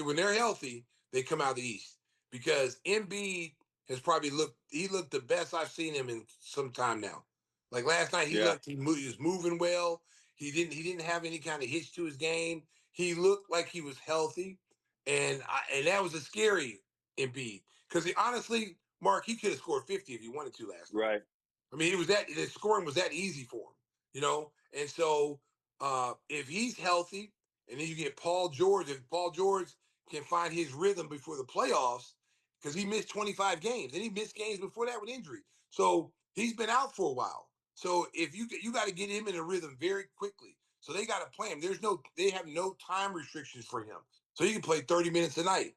when they're healthy, they come out of the East because Embiid has probably looked the best I've seen him in some time now. Like last night, Yeah. he was moving well. He didn't have any kind of hitch to his game. He looked like he was healthy, and that was a scary Embiid because honestly, Mark, he could have scored 50 if he wanted to last night. Right. I mean, the scoring was that easy for him. And so if he's healthy, and then you get Paul George, if Paul George can find his rhythm before the playoffs, because he missed 25 games, and he missed games before that with injury, so he's been out for a while. So if you got to get him in a rhythm very quickly. So they got to play him. They have no time restrictions for him, so he can play 30 minutes a night.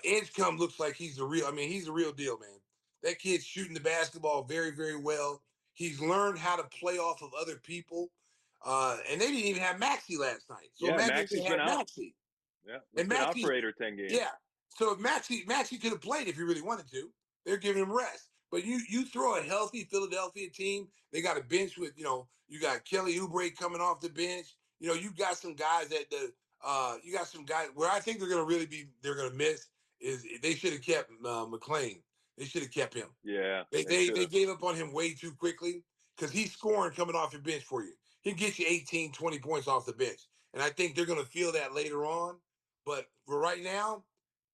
Edgecombe looks like he's the real deal, man. That kid's shooting the basketball very, very well. He's learned how to play off of other people. And they didn't even have Maxey last night. So Yeah, imagine if they Maxi's been had out. Maxey. Yeah, he's And been out Maxey, for 8 or 10 games. yeah. So if Maxey could have played if he really wanted to. They're giving him rest. But you throw a healthy Philadelphia team, they got a bench with, you got Kelly Oubre coming off the bench. You got some guys you got some guys where I think they're gonna miss is they should have kept McClung. They should have kept him. Yeah, They gave up on him way too quickly because he's scoring coming off your bench for you. He gets you 18, 20 points off the bench. And I think they're going to feel that later on. But for right now,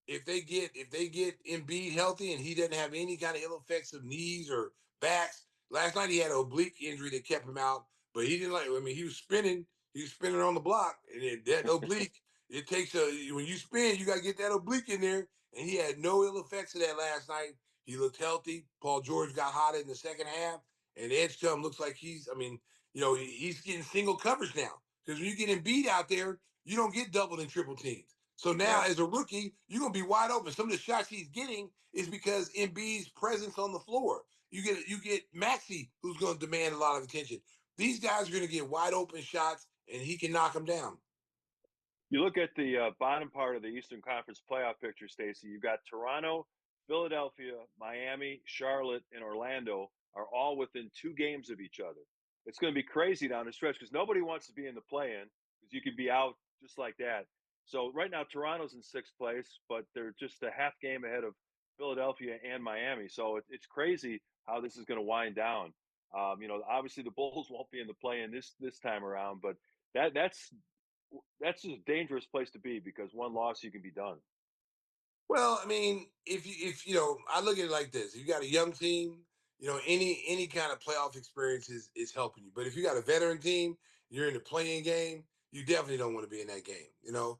if they get Embiid healthy and he doesn't have any kind of ill effects of knees or backs, last night he had an oblique injury that kept him out. But he didn't he was spinning. He was spinning on the block, and that oblique. It takes when you spin, you got to get that oblique in there. And he had no ill effects of that last night. He looked healthy. Paul George got hot in the second half, and Edgecombe looks like he's getting single coverage now. Because when you get Embiid out there, you don't get double and triple teams. So now, yeah. as a rookie, you're gonna be wide open. Some of the shots he's getting is because Embiid's presence on the floor. You get Maxey, who's going to demand a lot of attention. These guys are going to get wide open shots, and he can knock them down. You look at the bottom part of the Eastern Conference playoff picture, Stacey. You've got Toronto, Philadelphia, Miami, Charlotte, and Orlando are all within 2 games of each other. It's going to be crazy down the stretch because nobody wants to be in the play-in because you could be out just like that. So right now, Toronto's in 6th place, but they're just a half game ahead of Philadelphia and Miami. So it's crazy how this is going to wind down. Obviously the Bulls won't be in the play-in this time around, but that's a dangerous place to be because one loss you can be done. Well, I mean, if I look at it like this: you got a young team, any kind of playoff experience is helping you. But if you got a veteran team, you're in the playing game. You definitely don't want to be in that game. Of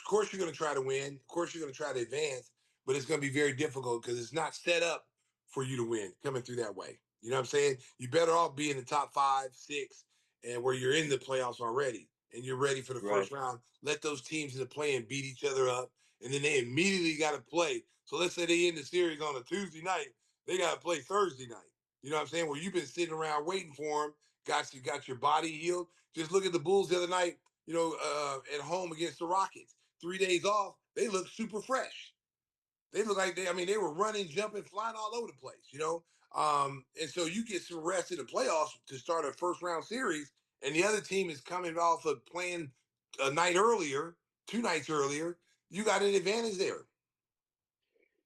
course you're going to try to win. Of course you're going to try to advance, but it's going to be very difficult because it's not set up for you to win coming through that way. You know what I'm saying? You better off be in the top 5, 6, and where you're in the playoffs already, and you're ready for the Right. first round. Let those teams in the play and beat each other up, and then they immediately got to play. So let's say they end the series on a Tuesday night, they got to play Thursday night. You know what I'm saying? Where you've been sitting around waiting for them, got your body healed. Just look at the Bulls the other night. At home against the Rockets, 3 days off, they look super fresh. They look like they were running, jumping, flying all over the place. And so you get some rest in the playoffs to start a first round series, and the other team is coming off of playing a night earlier, 2 nights earlier. You got an advantage there.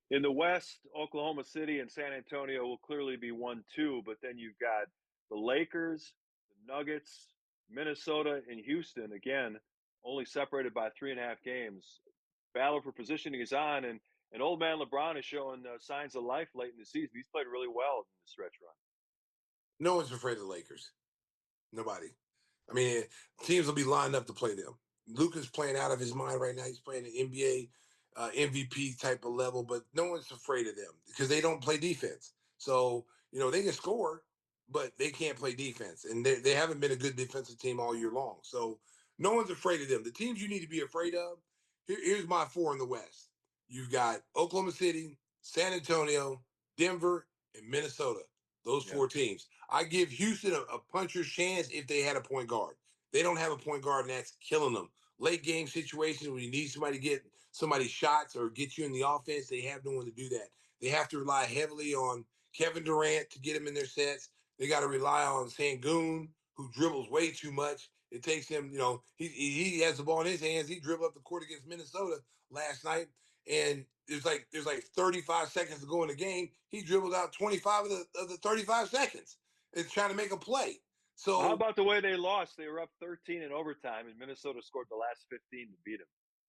In the West, Oklahoma City and San Antonio will clearly be 1-2, but then you've got the Lakers, the Nuggets, Minnesota, and Houston, again, only separated by 3.5 games. Battle for positioning is on, and And old man LeBron is showing signs of life late in the season. He's played really well in the stretch run. No one's afraid of the Lakers. Nobody. I mean, teams will be lined up to play them. Luka's playing out of his mind right now. He's playing an NBA MVP type of level, but no one's afraid of them because they don't play defense. So, they can score, but they can't play defense. And they haven't been a good defensive team all year long. So no one's afraid of them. The teams you need to be afraid of, here's my four in the West. You've got Oklahoma City, San Antonio, Denver, and Minnesota. Those four teams. I give Houston a puncher's chance if they had a point guard. They don't have a point guard, and that's killing them. Late game situations when you need somebody to get somebody shots or get you in the offense, they have no one to do that. They have to rely heavily on Kevin Durant to get them in their sets. They got to rely on Sangoon, who dribbles way too much. It takes him, he has the ball in his hands. He dribbled up the court against Minnesota last night, and there's like 35 seconds to go in the game. He dribbled out 25 of the 35 seconds. It's trying to make a play. So how about the way they lost? They were up 13 in overtime, and Minnesota scored the last 15 to beat them.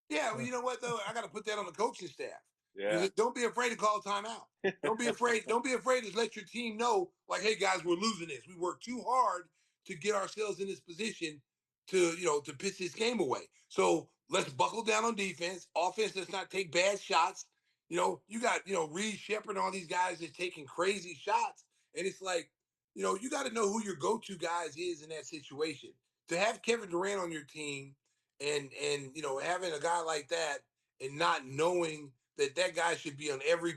yeah, well, you know what though? I got to put that on the coaching staff. Yeah. Don't be afraid to call timeout. Don't be afraid. Don't be afraid to let your team know, like, hey guys, we're losing this. We worked too hard to get ourselves in this position to pitch this game away. So let's buckle down on defense. Offense does not take bad shots. You got Reed Shepard and all these guys that's taking crazy shots, and it's like, you got to know who your go-to guys is in that situation. To have Kevin Durant on your team and having a guy like that and not knowing that guy should be on every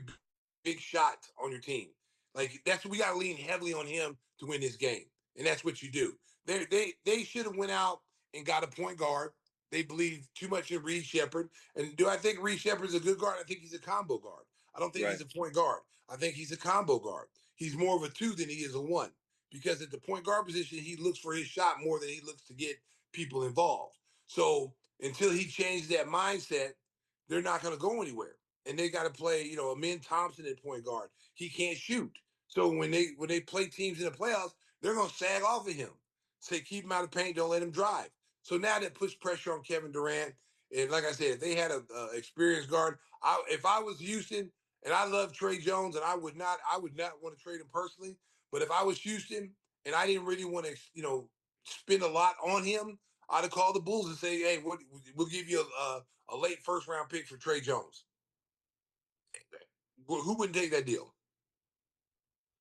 big shot on your team. Like that's what we got to lean heavily on him to win this game, and that's what you do. They should have went out and got a point guard. They believe too much in Reed Shepard. And do I think Reed Shepard's a good guard? I think he's a combo guard. I don't think he's a point guard. I think he's a combo guard. He's more of a two than he is a one because at the point guard position, he looks for his shot more than he looks to get people involved. So until he changes that mindset, they're not going to go anywhere. And they got to play, Amin Thompson at point guard. He can't shoot. So when they play teams in the playoffs, they're going to sag off of him. Say, keep him out of paint, don't let him drive. So now that puts pressure on Kevin Durant. And like I said, if they had a experienced guard, if I was Houston, and I love Trey Jones, and I would not want to trade him personally. But if I was Houston and I didn't really want to, spend a lot on him, I'd have called the Bulls and say, hey, we'll give you a late first round pick for Trey Jones. Who wouldn't take that deal?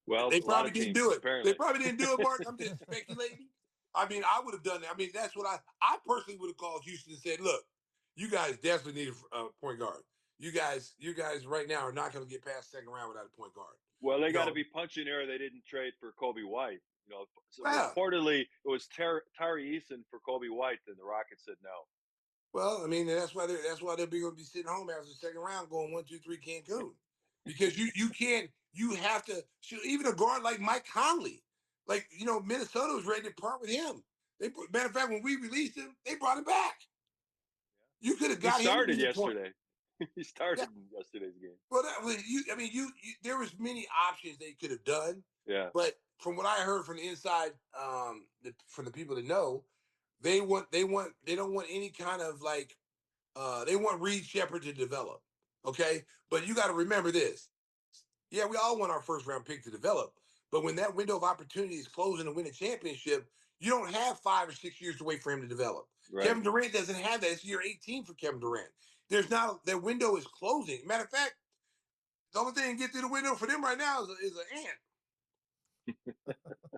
Well, They a lot probably of didn't teams, do it. apparently. They probably didn't do it, Mark. I'm just speculating. I mean, I would have done that. I mean, that's what I personally would have called Houston and said, look, you guys definitely need a point guard. You guys right now are not going to get past second round without a point guard. Well, they got to be punching air. They didn't trade for Kobe White. So yeah. Reportedly it was Tari Eason for Kobe White, and the Rockets said no. Well, I mean, that's why they're going to be sitting home after the second round, going 1, 2, 3 Cancun, because you have to shoot even a guard like Mike Conley, like Minnesota was ready to part with him. Matter of fact, when we released him, they brought him back. You could have got him. He started him yesterday. He started in yesterday's game. Well, that was you. I mean, there was many options they could have done. Yeah. But from what I heard from the inside, from the people that know, they don't want any kind of like. They want Reed Shepard to develop. Okay, but you got to remember this. Yeah, we all want our first round pick to develop, but when that window of opportunity is closing to win a championship, you don't have 5 or 6 years to wait for him to develop. Right. Kevin Durant doesn't have that. It's year 18 for Kevin Durant. There's not that window is closing. Matter of fact, the only thing to get through the window for them right now is an ant.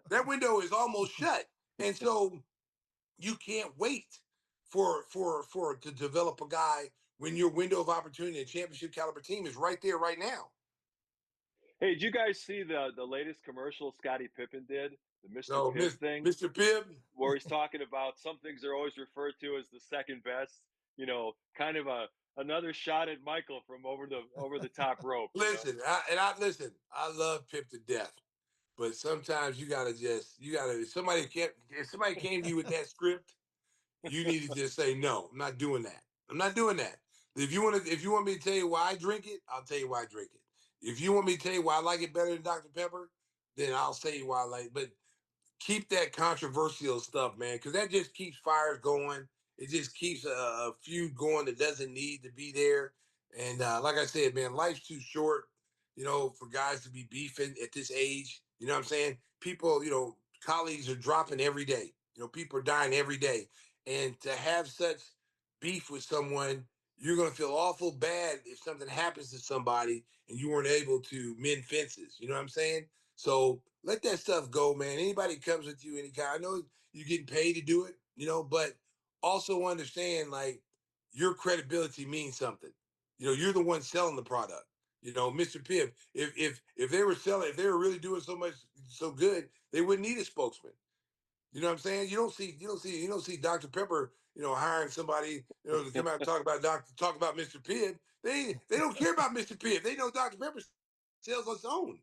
That window is almost shut, and so you can't wait for to develop a guy when your window of opportunity, a championship caliber team, is right there right now. Hey, did you guys see the latest commercial Scottie Pippen did? The Mr. Pibb thing? Mr. Pibb? Where he's talking about some things are always referred to as the second best, kind of another shot at Michael from over the top rope. Listen, I love Pip to death. But sometimes if somebody came to you with that script, you need to just say, no, I'm not doing that. I'm not doing that. If you want me to tell you why I drink it, I'll tell you why I drink it. If you want me to tell you why I like it better than Dr. Pepper, then I'll say why I like it. But keep that controversial stuff, man, because that just keeps fires going. It just keeps a feud going that doesn't need to be there. And like I said, man, life's too short, for guys to be beefing at this age. You know what I'm saying? People, colleagues are dropping every day. People are dying every day. And to have such beef with someone, you're going to feel awful bad if something happens to somebody and you weren't able to mend fences. You know what I'm saying? So let that stuff go, man. Anybody comes with you, any kind. I know you're getting paid to do it, but also understand like your credibility means something. You're the one selling the product. Mr. Pibb, if they were selling, if they were really doing so good, they wouldn't need a spokesman. You know what I'm saying? You don't see Dr. Pepper, hiring somebody, to come out and talk about Mr. Pibb. They don't care about Mr. Pibb. They know Dr. Pepper sells on its own.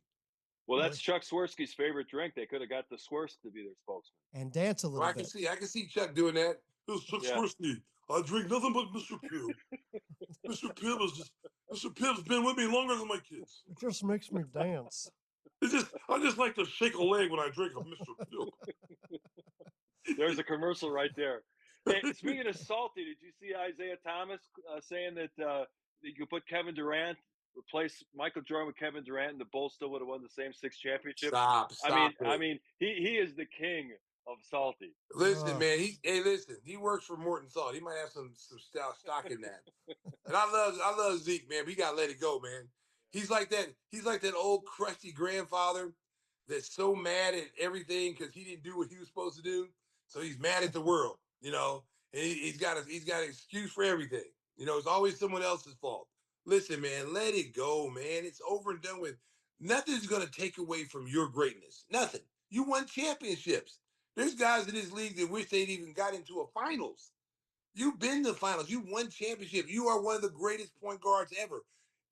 Well, that's Chuck Swirsky's favorite drink. They could have got the Swirsky to be their spokesman. And dance a Well, little bit. I can see Chuck doing that. This is Chuck Yeah. Swirsky. I drink nothing but Mr. Pibb. Mr. Pibb's been with me longer than my kids. It just makes me dance. I just like to shake a leg when I drink a Mr. Pibb. There's a commercial right there. Hey, speaking of salty, did you see Isaiah Thomas saying that you could put Kevin Durant, replace Michael Jordan with Kevin Durant, and the Bulls still would have won the same 6 championships? Stop it. He is the king of salty. Listen, man. He works for Morton Salt. He might have some stock in that. And I love Zeke, man. We gotta let it go, man. He's like that. He's like that old crusty grandfather that's so mad at everything because he didn't do what he was supposed to do. So he's mad at the world, And he's got an excuse for everything. It's always someone else's fault. Listen, man, let it go, man. It's over and done with. Nothing's gonna take away from your greatness. Nothing. You won championships. There's guys in this league that wish they'd even got into a finals. You've been to the finals. You won championship. You are one of the greatest point guards ever.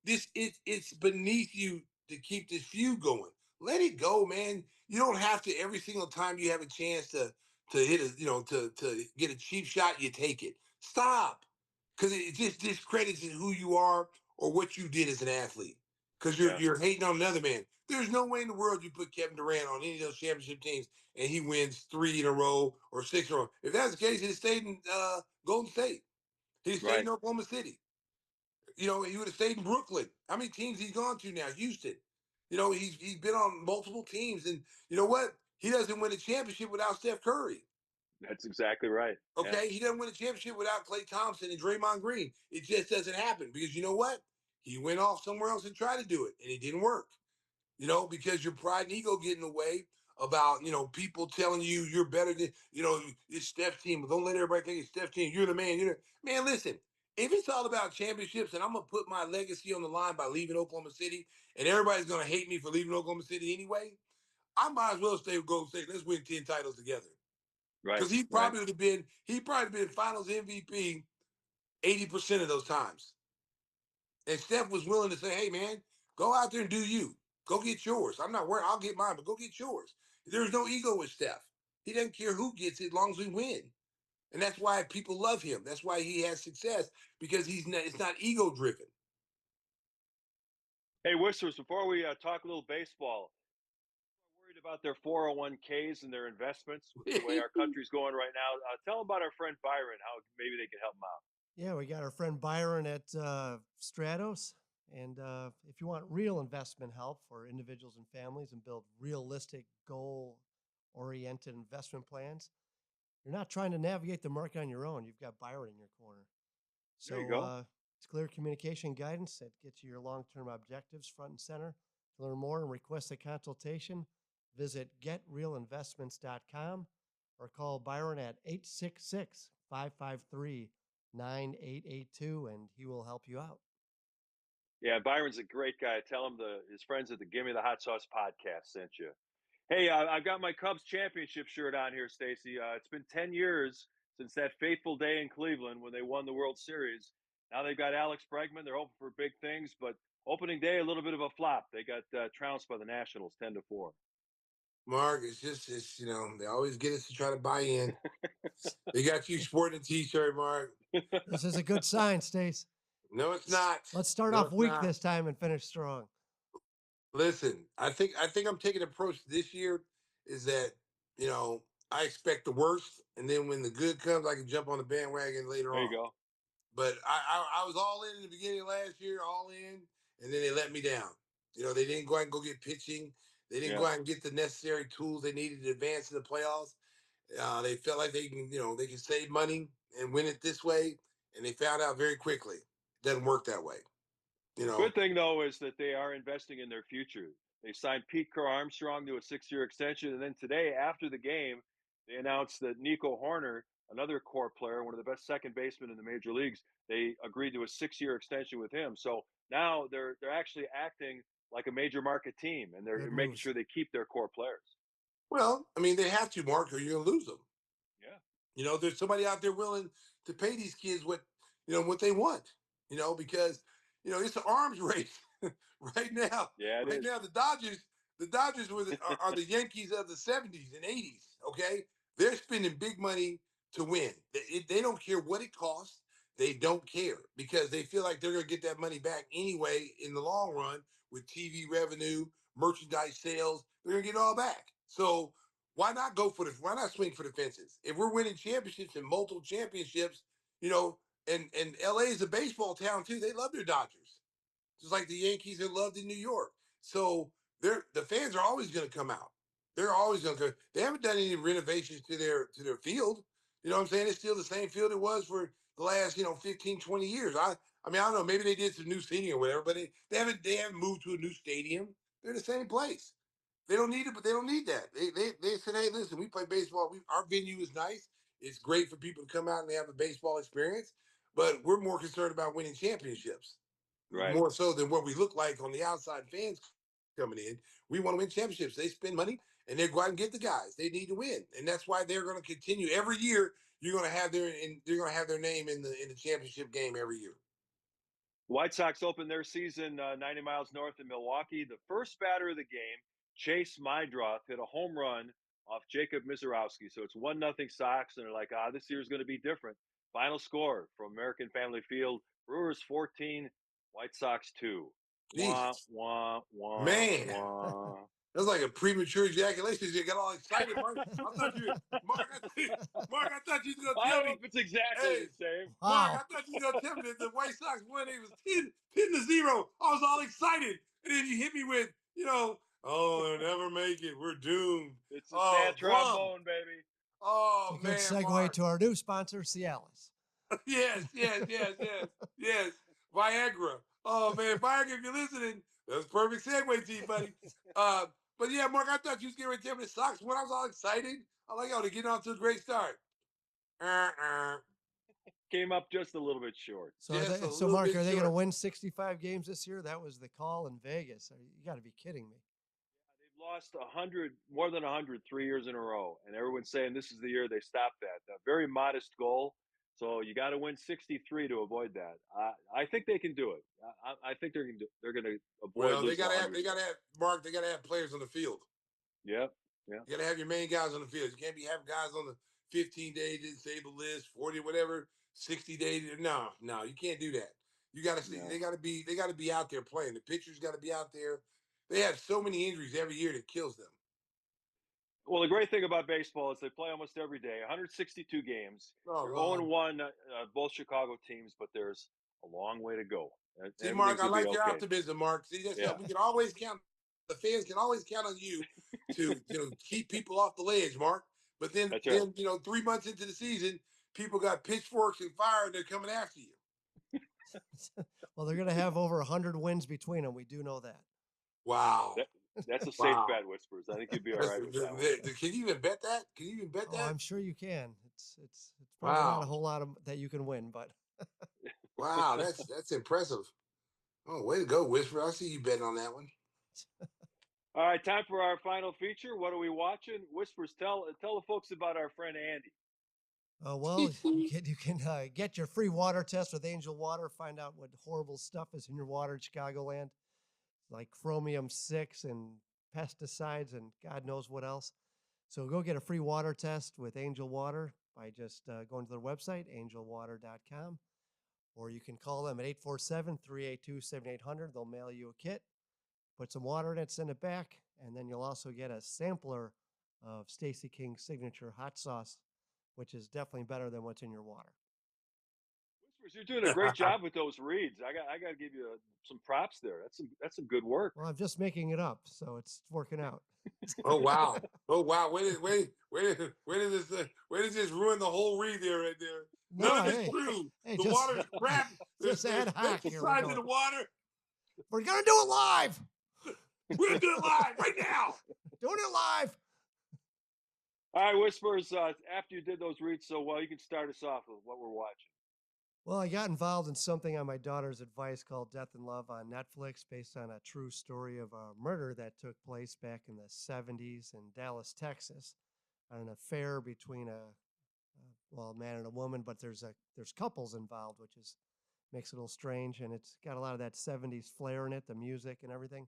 It's beneath you to keep this feud going. Let it go, man. You don't have to every single time you have a chance to hit to get a cheap shot, you take it. Stop. Because it just discredits who you are or what you did as an athlete. Because you're hating on another man. There's no way in the world you put Kevin Durant on any of those championship teams and he wins 3 in a row or 6 in a row. If that's the case, he'd stayed in Golden State. He'd stayed in Oklahoma City. He would have stayed in Brooklyn. How many teams he's gone to now? Houston. He's been on multiple teams, and you know what? He doesn't win a championship without Steph Curry. That's exactly right. Okay, yeah. He doesn't win a championship without Klay Thompson and Draymond Green. It just doesn't happen because you know what? He went off somewhere else and tried to do it, and it didn't work. Because your pride and ego get in the way about, people telling you you're better than, it's Steph's team. But don't let everybody think it's Steph's team. You're the man. Man, listen, if it's all about championships and I'm going to put my legacy on the line by leaving Oklahoma City and everybody's going to hate me for leaving Oklahoma City anyway, I might as well stay with Golden State. Let's win 10 titles together. Right. Because he probably would have been finals MVP 80% of those times. And Steph was willing to say, hey, man, go out there and do you. Go get yours. I'm not worried. I'll get mine, but go get yours. There's no ego with Steph. He doesn't care who gets it as long as we win. And that's why people love him. That's why he has success because it's not ego driven. Hey, Whisters, before we talk a little baseball, I'm worried about their 401ks and their investments with the way our country's going right now. Tell them about our friend Byron, how maybe they can help them out. Yeah, we got our friend Byron at Stratos. And if you want real investment help for individuals and families and build realistic, goal-oriented investment plans, you're not trying to navigate the market on your own. You've got Byron in your corner. So there you go. It's clear communication guidance that gets you your long-term objectives front and center. To learn more and request a consultation, visit getrealinvestments.com or call Byron at 866-553-9882, and he will help you out. Yeah, Byron's a great guy. Tell him his friends at the Gimme the Hot Sauce podcast sent you. Hey, I've got my Cubs championship shirt on here, Stacey. It's been 10 years since that fateful day in Cleveland when they won the World Series. Now they've got Alex Bregman. They're hoping for big things, but opening day, a little bit of a flop. They got trounced by the Nationals 10-4. Mark, they always get us to try to buy in. They got you sporting a T-shirt, Mark. This is a good sign, Stace. No, it's not. Let's start off weak this time and finish strong. Listen, I think I'm taking an approach this year is that, I expect the worst, and then when the good comes, I can jump on the bandwagon later on. There you go. But I was all in the beginning of last year, all in, and then they let me down. They didn't go out and go get pitching. They didn't go out and get the necessary tools they needed to advance to the playoffs. They felt like they can save money and win it this way, and they found out very quickly it doesn't work that way. Good thing, though, is that they are investing in their future. They signed Pete Kerr Armstrong to a 6-year extension. And then today, after the game, they announced that Nico Horner, another core player, one of the best second basemen in the major leagues, they agreed to a 6-year extension with him. So now they're actually acting like a major market team, and they're Good making moves. sure they keep their core players. Well, I mean, they have to, Mark, or you're going to lose them. Yeah. There's somebody out there willing to pay these kids what they want, because, it's an arms race right now. Yeah, it Right is. now, the Dodgers are the Yankees of the 70s and 80s. Okay. They're spending big money to win. They don't care what it costs. They don't care because they feel like they're going to get that money back anyway in the long run with TV revenue, merchandise sales. They're going to get it all back. So why not swing for the fences? If we're winning championships and multiple championships, and LA is a baseball town too. They love their Dodgers. Just like the Yankees are loved in New York. So the fans are always going to come out. They're always going to. They haven't done any renovations to their field. You know what I'm saying? It's still the same field it was for the last 15, 20 years. I mean, I don't know. Maybe they did some new seating or whatever, but they haven't moved to a new stadium. They're in the same place. They don't need it, but they don't need that. They said, hey, listen, we play baseball. Our venue is nice. It's great for people to come out and they have a baseball experience, but we're more concerned about winning championships Right. more so than what we look like on the outside fans coming in. We want to win championships. They spend money and they go out and get the guys. They need to win, and that's why they're going to continue every year. They're going to have their name in the championship game every year. White Sox opened their season 90 miles north of Milwaukee. The first batter of the game, Chase Mydroth, hit a home run off Jacob Mizorowski. So it's 1-0 Sox, and they're like, this year's going to be different. Final score from American Family Field, Brewers 14, White Sox 2. Wah, Jesus, wah, wah, man. wah. That's like a premature ejaculation. You got all excited, Mark. I thought you, Mark. Mark, I thought you was gonna I tell don't know me. if it's exactly Hey, the same. Mark, Wow. I thought you was gonna tell me that the White Sox won. It was 10-0. I was all excited, and then you hit me with, oh, they'll never make it. We're doomed. It's a Oh, sad glum. trombone, baby. Oh It's a good man, segue Mark. to our new sponsor, Cialis. yes. Viagra. Oh man, Viagra, if you're listening, that's a perfect segue to you, buddy. But yeah, Mark, I thought you was getting ready to tell me the Sox when I was all excited. I like y'all to get off to a great start. Came up just a little bit short. So, Just a little Mark, bit are they going to short. win 65 games this year? That was the call in Vegas. You got to be kidding me. They've lost 100, more than 100, 3 years in a row, and everyone's saying this is the year they stop that. A very modest goal. So you got to win 63 to avoid that. I think they can do it. I think they're going to avoid Well, losing 100. they gotta have Mark. They gotta have players on the field. Yep. Yeah. You gotta have your main guys on the field. You can't be having guys on the 15-day disabled list, 40, whatever, 60-day. No, you can't do that. You gotta see. No. They gotta be out there playing. The pitchers gotta be out there. They have so many injuries every year that kills them. Well, the great thing about baseball is they play almost every day, 162 games. Oh They're God. 0-1, both Chicago teams, but there's a long way to go. See, Mark, Everything's I going to be like your okay. optimism, Mark. See, that's Yeah, we can always count. The fans can always count on you to keep people off the ledge, Mark. But then that's right. 3 months into the season, people got pitchforks and fire, and they're coming after you. Well, they're going to have over 100 wins between them. We do know that. Wow. That's a safe Wow. bet, Whispers. I think you'd be all right with that one. Can you even bet that? Can you even bet Oh, that? I'm sure you can. It's probably not a Wow. whole lot of that you can win, but Wow, that's impressive. Oh, way to go, Whisper. I see you betting on that one. All right, time for our final feature. What are we watching? Whispers, tell the folks about our friend Andy. well, you can get your free water test with Angel Water. Find out what horrible stuff is in your water in Chicagoland, like chromium-6 and pesticides and God knows what else. So go get a free water test with Angel Water by just going to their website, angelwater.com, or you can call them at 847-382-7800. They'll mail you a kit, put some water in it, send it back, and then you'll also get a sampler of Stacey King's signature hot sauce, which is definitely better than what's in your water. You're doing a great job with those reads. I got to give you some props there. That's some good work. Well, I'm just making it up, so it's working out. Oh wow! Oh wow! Where did this ruin the whole read there right there? No, None of it's hey, true. hey, The just water's crap. just ad hoc here. We're pesticides in going. the water. We're gonna do it live. We're gonna do it live right now. Doing it live. All right, Whispers. After you did those reads so well, you can start us off with what we're watching. Well, I got involved in something on my daughter's advice called Death and Love on Netflix, based on a true story of a murder that took place back in the 70s in Dallas, Texas, on an affair between a man and a woman, but there's couples involved, which makes it a little strange, and it's got a lot of that 70s flair in it, the music and everything,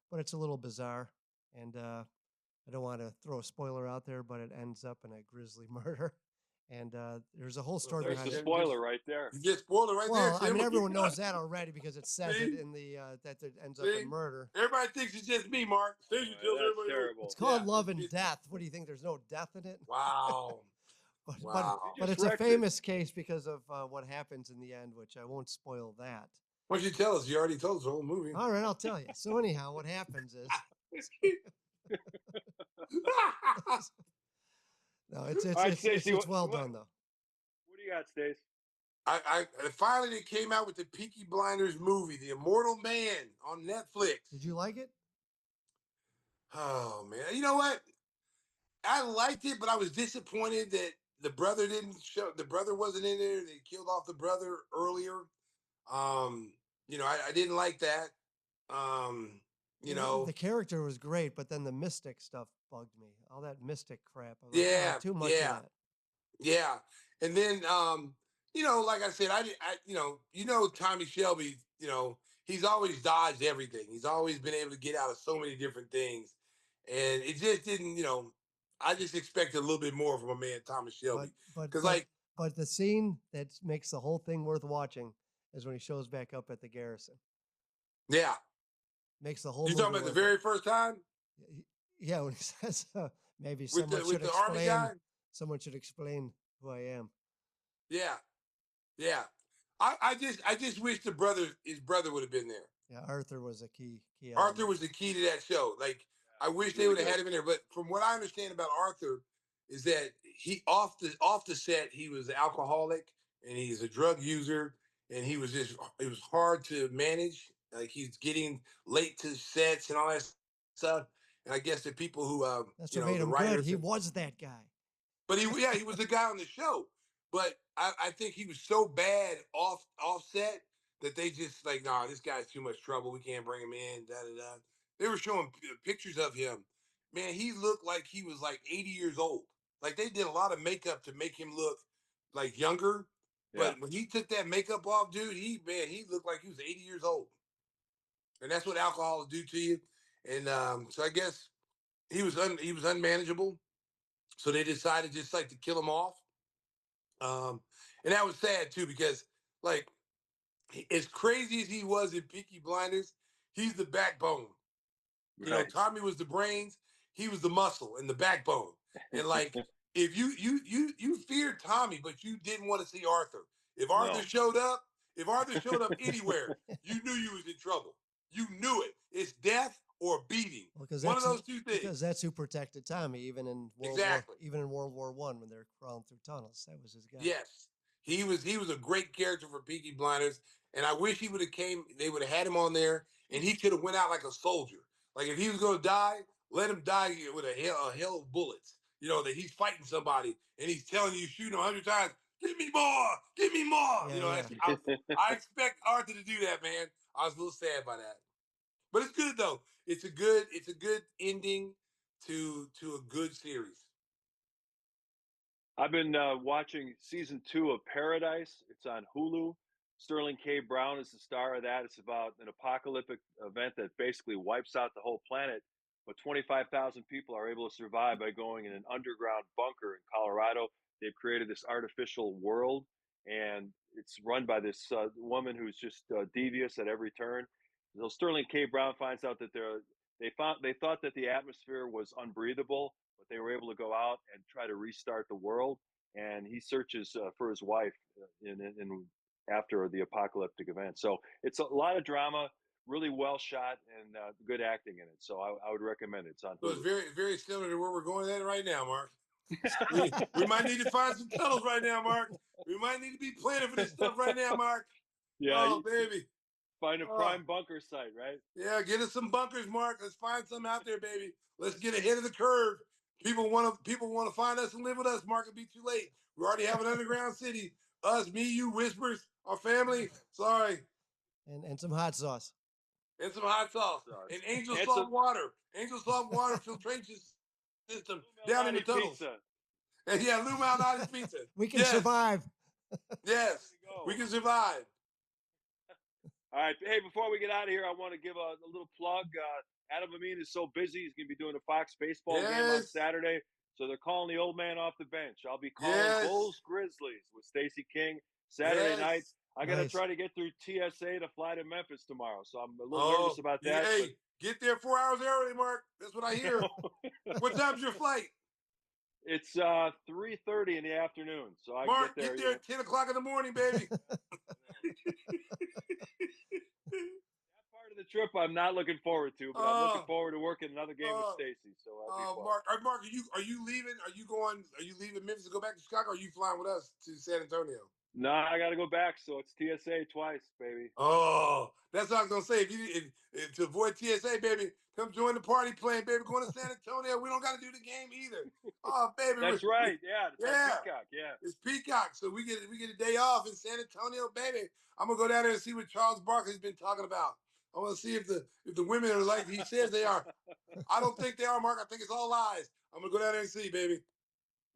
but it's a little bizarre, and I don't want to throw a spoiler out there, but it ends up in a grisly murder. And there's a whole story There's behind the it. spoiler right there. You just spoiled it right there. Well, I mean, everyone knows that already because it says See? it in the that it ends up See? in murder. Everybody thinks it's just me, Mark. Stacey tells That's everybody. terrible. It's called Yeah. Love and Death. What do you think? There's no death in it? Wow. But Wow. but it's a famous case because of what happens in the end, which I won't spoil that. Why don't you tell us? You already told us the whole movie. All right, I'll tell you. So anyhow, what happens is no, it's well done though. What do you got, Stace? I finally they came out with the Peaky Blinders movie, The Immortal Man, on Netflix. Did you like it? Oh man, you know what? I liked it, but I was disappointed that the brother didn't show. The brother wasn't in there. They killed off the brother earlier. I didn't like that. The character was great, but then the mystic stuff bugged me. All that mystic crap. Yeah, too much of that. Yeah, and then like I said, Tommy Shelby. He's always dodged everything. He's always been able to get out of so many different things, and it just didn't. I just expected a little bit more from a man, Thomas Shelby. But the scene that makes the whole thing worth watching is when he shows back up at the garrison. Yeah, makes the whole. You talking about the very first time? Yeah, when he says maybe with the army guy. Someone should explain who I am. Yeah. I just wish his brother would have been there. Yeah, Arthur was a key. Arthur was the key to that show. Like I wish they would have had him in there. But from what I understand about Arthur, is that he off the set he was an alcoholic and he's a drug user and it was hard to manage. Like he's getting late to sets and all that stuff. And I guess the people who that's what made him good. He was that guy. But he was the guy on the show. But I think he was so bad offset that they just like, nah, this guy's too much trouble. We can't bring him in. Da da da. They were showing pictures of him. Man, he looked like he was like 80 years old. Like they did a lot of makeup to make him look like younger. But when he took that makeup off, dude, he looked like he was 80 years old. And that's what alcohol will do to you. And so I guess he was unmanageable. So they decided just like to kill him off. And that was sad too, because like as crazy as he was in Peaky Blinders, he's the backbone. Right. Tommy was the brains, he was the muscle and the backbone. And like if you feared Tommy, but you didn't want to see Arthur. If Arthur showed up anywhere, you knew you was in trouble. You knew it. It's death or beating. One of those two things. Because that's who protected Tommy, even in World War I when they're crawling through tunnels. That was his guy. Yes. He was a great character for Peaky Blinders. And I wish he would have they would have had him on there and he could have went out like a soldier. Like if he was gonna die, let him die with a hell of bullets. That he's fighting somebody and he's telling you, shooting 100 times, give me more. Yeah, I expect Arthur to do that, man. I was a little sad by that. But it's good though. It's a good ending to a good series. I've been watching season 2 of Paradise. It's on Hulu. Sterling K. Brown is the star of that. It's about an apocalyptic event that basically wipes out the whole planet. But 25,000 people are able to survive by going in an underground bunker in Colorado. They've created this artificial world, and it's run by this woman who's just devious at every turn. So Sterling K. Brown finds out that they thought that the atmosphere was unbreathable, but they were able to go out and try to restart the world. And he searches for his wife in after the apocalyptic event. So it's a lot of drama, really well shot, and good acting in it. So I would recommend it. It's on So it's Hulu. very similar to where we're going at right now, Mark. we might need to find some tunnels right now, Mark. We might need to be planning for this stuff right now, Mark. Yeah, oh, baby. Find a prime bunker site, right? Yeah, get us some bunkers, Mark. Let's find some out there, baby. Let's get ahead of the curve. People want to find us and live with us, Mark. It'll be too late. We already have an underground city. Us, me, you, Whispers, our family. Sorry. And some hot sauce. And some hot sauce. And Angel Salt Water. Angel Salt Water filtration system down in the tunnels. Pizza. And yeah, Lou Malnati's pizza. We can survive. Yes, we can survive. All right. Hey, before we get out of here, I want to give a little plug. Adam Amin is so busy. He's going to be doing a Fox baseball game on Saturday. So they're calling the old man off the bench. I'll be calling Bulls Grizzlies with Stacey King Saturday night. I got to try to get through TSA to fly to Memphis tomorrow. So I'm a little nervous about that. Hey, get there 4 hours early, Mark. That's what I hear. What time's your flight? It's 3:30 in the afternoon. So I Mark, get there at 10 o'clock in the morning, baby. That part of the trip I'm not looking forward to, but I'm looking forward to working another game with Stacey. So Mark, are you leaving? Are you leaving Memphis to go back to Chicago? Or are you flying with us to San Antonio? No, I got to go back. So it's TSA twice, baby. Oh, that's what I was gonna say. If to avoid TSA, baby, come join the party playing, baby. Going to San Antonio. We don't got to do the game either. Oh, baby. That's right. Yeah. Peacock. Yeah. It's Peacock. So we get a day off in San Antonio, baby. I'm gonna go down there and see what Charles Barkley's been talking about. I want to see if the women are like he says they are. I don't think they are, Mark. I think it's all lies. I'm gonna go down there and see, baby.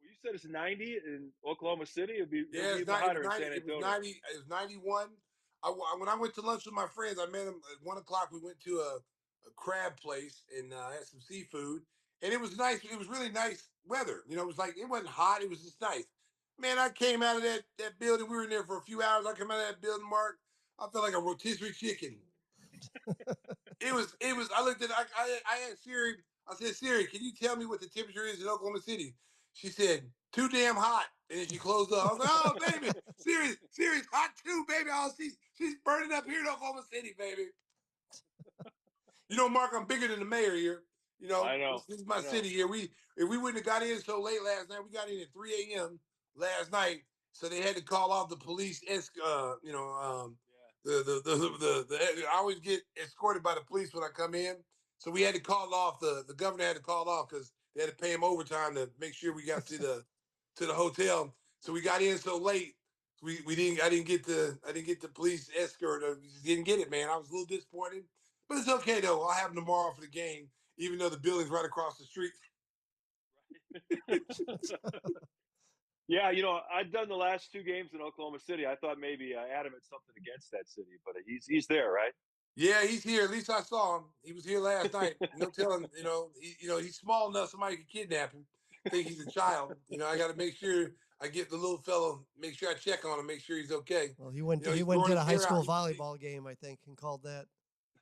Well, you said it's 90 in Oklahoma City. It'd be it's hotter in San Antonio. It was 91. When I went to lunch with my friends, I met them at 1 o'clock. We went to a crab place and had some seafood, and it was nice. It was really nice weather. You know, it wasn't hot. It was just nice. Man, I came out of that building. We were in there for a few hours. I came out of that building, Mark. I felt like a rotisserie chicken. It was. I looked at. I asked Siri. I said, Siri, can you tell me what the temperature is in Oklahoma City? She said, too damn hot. And then she closed up. I was like, oh, baby, Siri's hot too, baby. Oh, she's burning up here in Oklahoma City, baby. You know, Mark, I'm bigger than the mayor here. You know, I know. This is my city here. If we wouldn't have got in so late last night, we got in at 3 a.m. last night. So they had to call off the police. I always get escorted by the police when I come in. So we had to call off the governor had to call off because they had to pay him overtime to make sure we got to the hotel. So we got in so late. I didn't get the police escort. Didn't get it, man. I was a little disappointed. But it's okay though. I'll have them tomorrow for the game, even though the building's right across the street. Yeah, I've done the last 2 games in Oklahoma City. I thought maybe Adam had something against that city, but he's there, right? Yeah, he's here. At least I saw him. He was here last night. No telling. He's small enough somebody could kidnap him. Think he's a child. I got to make sure I get the little fellow. Make sure I check on him. Make sure he's okay. Well, he went to a high school volleyball game, I think, and called that.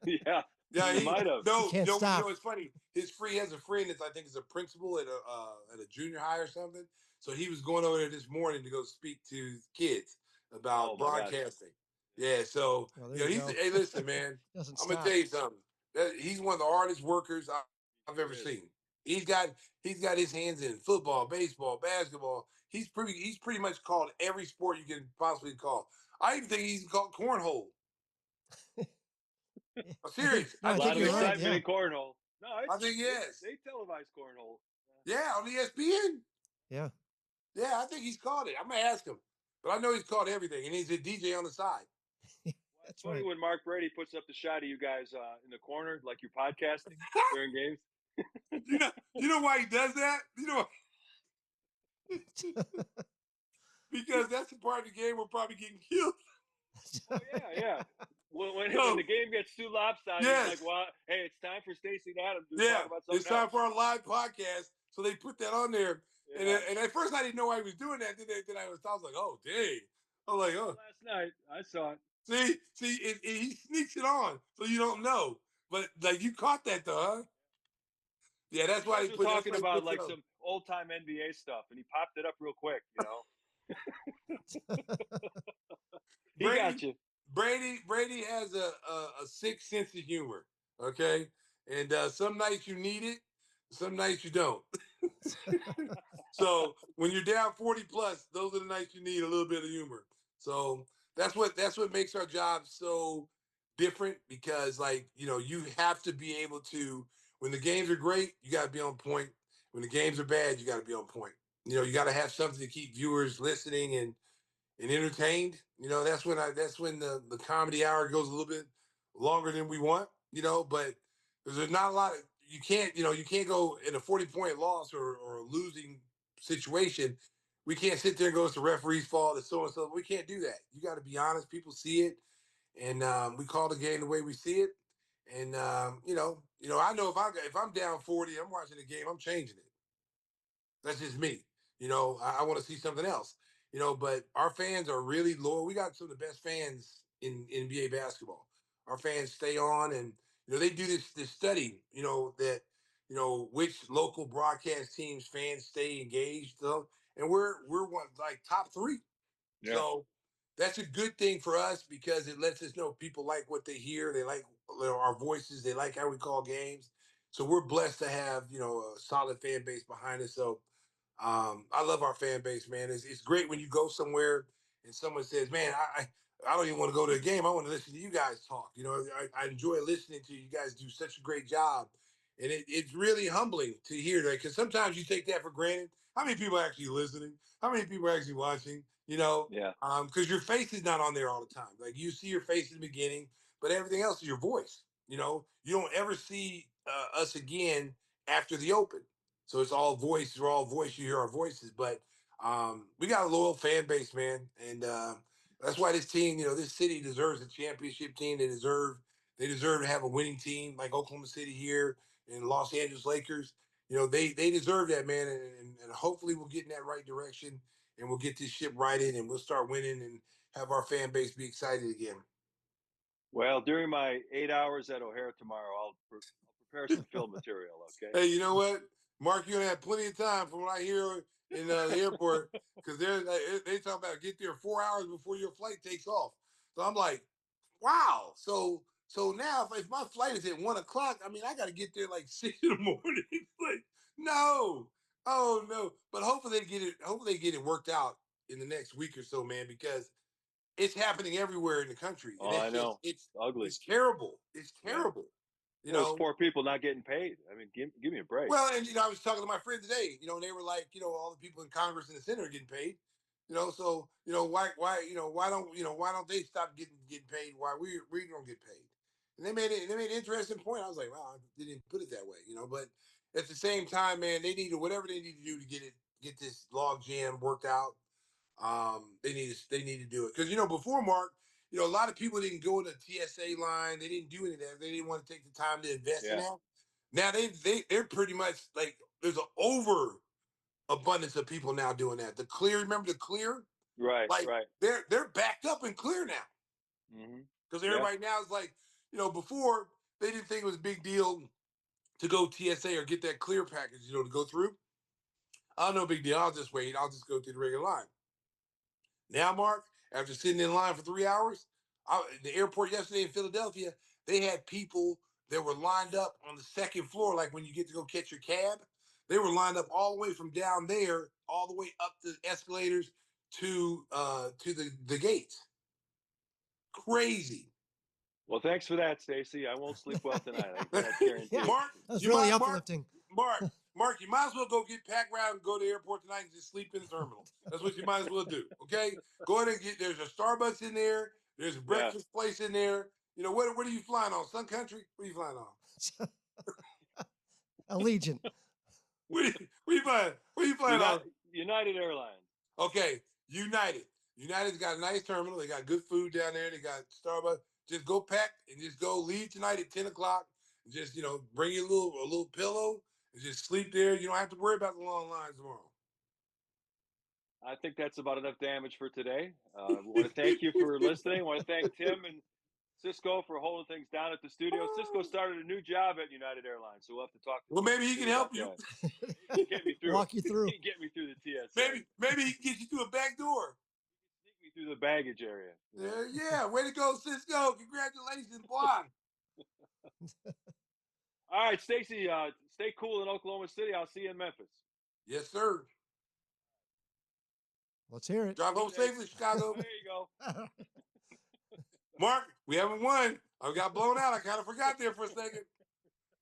Yeah. Yeah, he might have. No, can't stop. It's funny. He has a friend that I think is a principal at a junior high or something. So he was going over there this morning to go speak to kids about broadcasting. Yeah, so hey, listen, man, I'm gonna tell you something. He's one of the hardest workers I've ever seen. He's got his hands in football, baseball, basketball. He's pretty much called every sport you can possibly call. I even think he's called cornhole. I'm serious. No, a lot of excitement right, in cornhole. No, I think yes. They televised cornhole. Yeah, on ESPN. Yeah. Yeah, I think he's called it. I'm gonna ask him, but I know he's called everything, and he's a DJ on the side. It's funny when Mark Brady puts up the shot of you guys in the corner, like you're podcasting during games. You know why he does that? Because that's the part of the game we're probably getting killed. Oh, yeah. When the game gets too lopsided, it's like, well, hey, it's time for Stacey and Adam to talk about something it's time for our live podcast. So they put that on there. Yeah. And at first I didn't know why he was doing that. Then I was like, oh, dang. I was like, oh. Last night, I saw it. See, he sneaks it on, so you don't know. But like you caught that though, huh? Yeah, that's why he was talking about like some old time NBA stuff, and he popped it up real quick, He got you. Brady has a sick sense of humor. Okay, and some nights you need it, some nights you don't. So when you're down 40 plus, those are the nights you need a little bit of humor. So that's what makes our job so different, because you have to be able to, when the games are great, you got to be on point. When the games are bad, you got to be on point. You got to have something to keep viewers listening and entertained. That's when the comedy hour goes a little bit longer than we want. But there's not a lot of, you can't go in a 40-point loss or a losing situation. We can't sit there and go, it's the referee's fault, it's so and so. We can't do that. You got to be honest. People see it, and we call the game the way we see it. And I know if I'm down 40, I'm watching the game, I'm changing it. That's just me. I want to see something else. But our fans are really loyal. We got some of the best fans in NBA basketball. Our fans stay on, and they do this study. That which local broadcast teams fans stay engaged. And we're one like top 3. Yeah. So that's a good thing for us, because it lets us know people like what they hear. They like our voices. They like how we call games. So we're blessed to have a solid fan base behind us. So I love our fan base, man. It's great when you go somewhere and someone says, "Man, I don't even want to go to a game. I want to listen to you guys talk." I enjoy listening to you guys do such a great job, and it's really humbling to hear that, because sometimes you take that for granted. How many people are actually listening? How many people are actually watching? Yeah. Because your face is not on there all the time. Like, you see your face in the beginning, but everything else is your voice. You don't ever see us again after the open. So it's all voice. We're all voice. You hear our voices, but we got a loyal fan base, man, and that's why this team, this city deserves a championship team. They deserve to have a winning team like Oklahoma City here and Los Angeles Lakers. They deserve that, man, and hopefully we'll get in that right direction, and we'll get this ship righted, and we'll start winning and have our fan base be excited again. Well, during my 8 hours at O'Hare tomorrow, I'll prepare some film material. Okay. Hey, you know what, Mark? You're gonna have plenty of time from what I hear in the airport, because they talk about get there 4 hours before your flight takes off. So I'm like, wow. So now if my flight is at 1 o'clock, I mean, I got to get there like 6 in the morning. Like, no, oh no. But hopefully they get it. Hopefully they get it worked out in the next week or so, man, because it's happening everywhere in the country, and Oh, I know. it's Ugly. It's terrible. It's terrible. Those poor people not getting paid. I mean, give me a break. Well, and I was talking to my friend today, and they were like, all the people in Congress and the Senate are getting paid. So why don't they stop getting paid while we don't get paid? And they made an interesting point. I was like, wow, they didn't put it that way, but at the same time, man, they need to, whatever they need to do to get this log jam worked out. They need to do it, because before, Mark, a lot of people didn't go in the TSA line. They didn't do any of that. They didn't want to take the time to invest in that. Now they're pretty much like, there's an over abundance of people now doing that. The clear, remember the clear? Right. Like, right. they're backed up and clear now. Because everybody now is like, before they didn't think it was a big deal to go TSA or get that clear package, to go through. Oh, no big deal. I'll just wait. I'll just go through the regular line. Now, Mark, after sitting in line for 3 hours, the airport yesterday in Philadelphia, they had people that were lined up on the second floor, like when you get to go catch your cab. They were lined up all the way from down there, all the way up the escalators to the gates. Crazy. Well, thanks for that, Stacey. I won't sleep well tonight. I can guarantee Yeah, it. Mark, that's really Mark, uplifting. Mark, you might as well go get packed around and go to the airport tonight and just sleep in the terminal. That's what you might as well do. Okay, go ahead and there's a Starbucks in there. There's a breakfast place in there. What are you flying on? Sun Country? What are you flying on? Allegiant. What are you flying? What are you flying on? United Airlines. Okay, United. United's got a nice terminal. They got good food down there. They got Starbucks. Just go pack and just go leave tonight at 10 o'clock. And just, bring you a little pillow and just sleep there. You don't have to worry about the long lines tomorrow. I think that's about enough damage for today. I want to thank you for listening. I want to thank Tim and Cisco for holding things down at the studio. Cisco started a new job at United Airlines, so we'll have to talk to Well, maybe he can help you. He can get me through. Walk you through. He can get me through the TSA. Maybe he can get you through a back door. Sneak me through the baggage area. Yeah, way to go, Cisco. Congratulations, boy. All right, Stacey, stay cool in Oklahoma City. I'll see you in Memphis. Yes, sir. Let's hear it. Drive home safely, Chicago. There you go. Mark, we haven't won. I got blown out. I kind of forgot there for a second.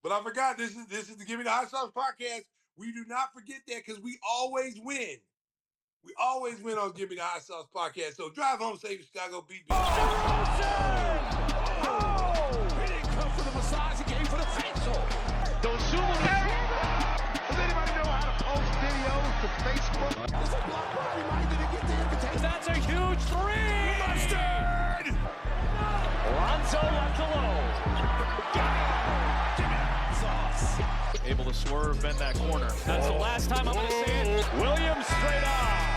But I forgot this is the Gimme the Hot Sauce podcast. We do not forget that because we always win. We always win on Gimme the Hot Sauce podcast. So drive home safe, Chicago. Beat me. He didn't come for the massage, he came for the facial. Does anybody know how to post videos to Facebook? There's a block by everybody didn't get the invitation. That's a huge three! Mustard! Lonzo left alone. Give me that sauce. Able to swerve, bend that corner. That's the last time I'm going to say it. Williams straight on.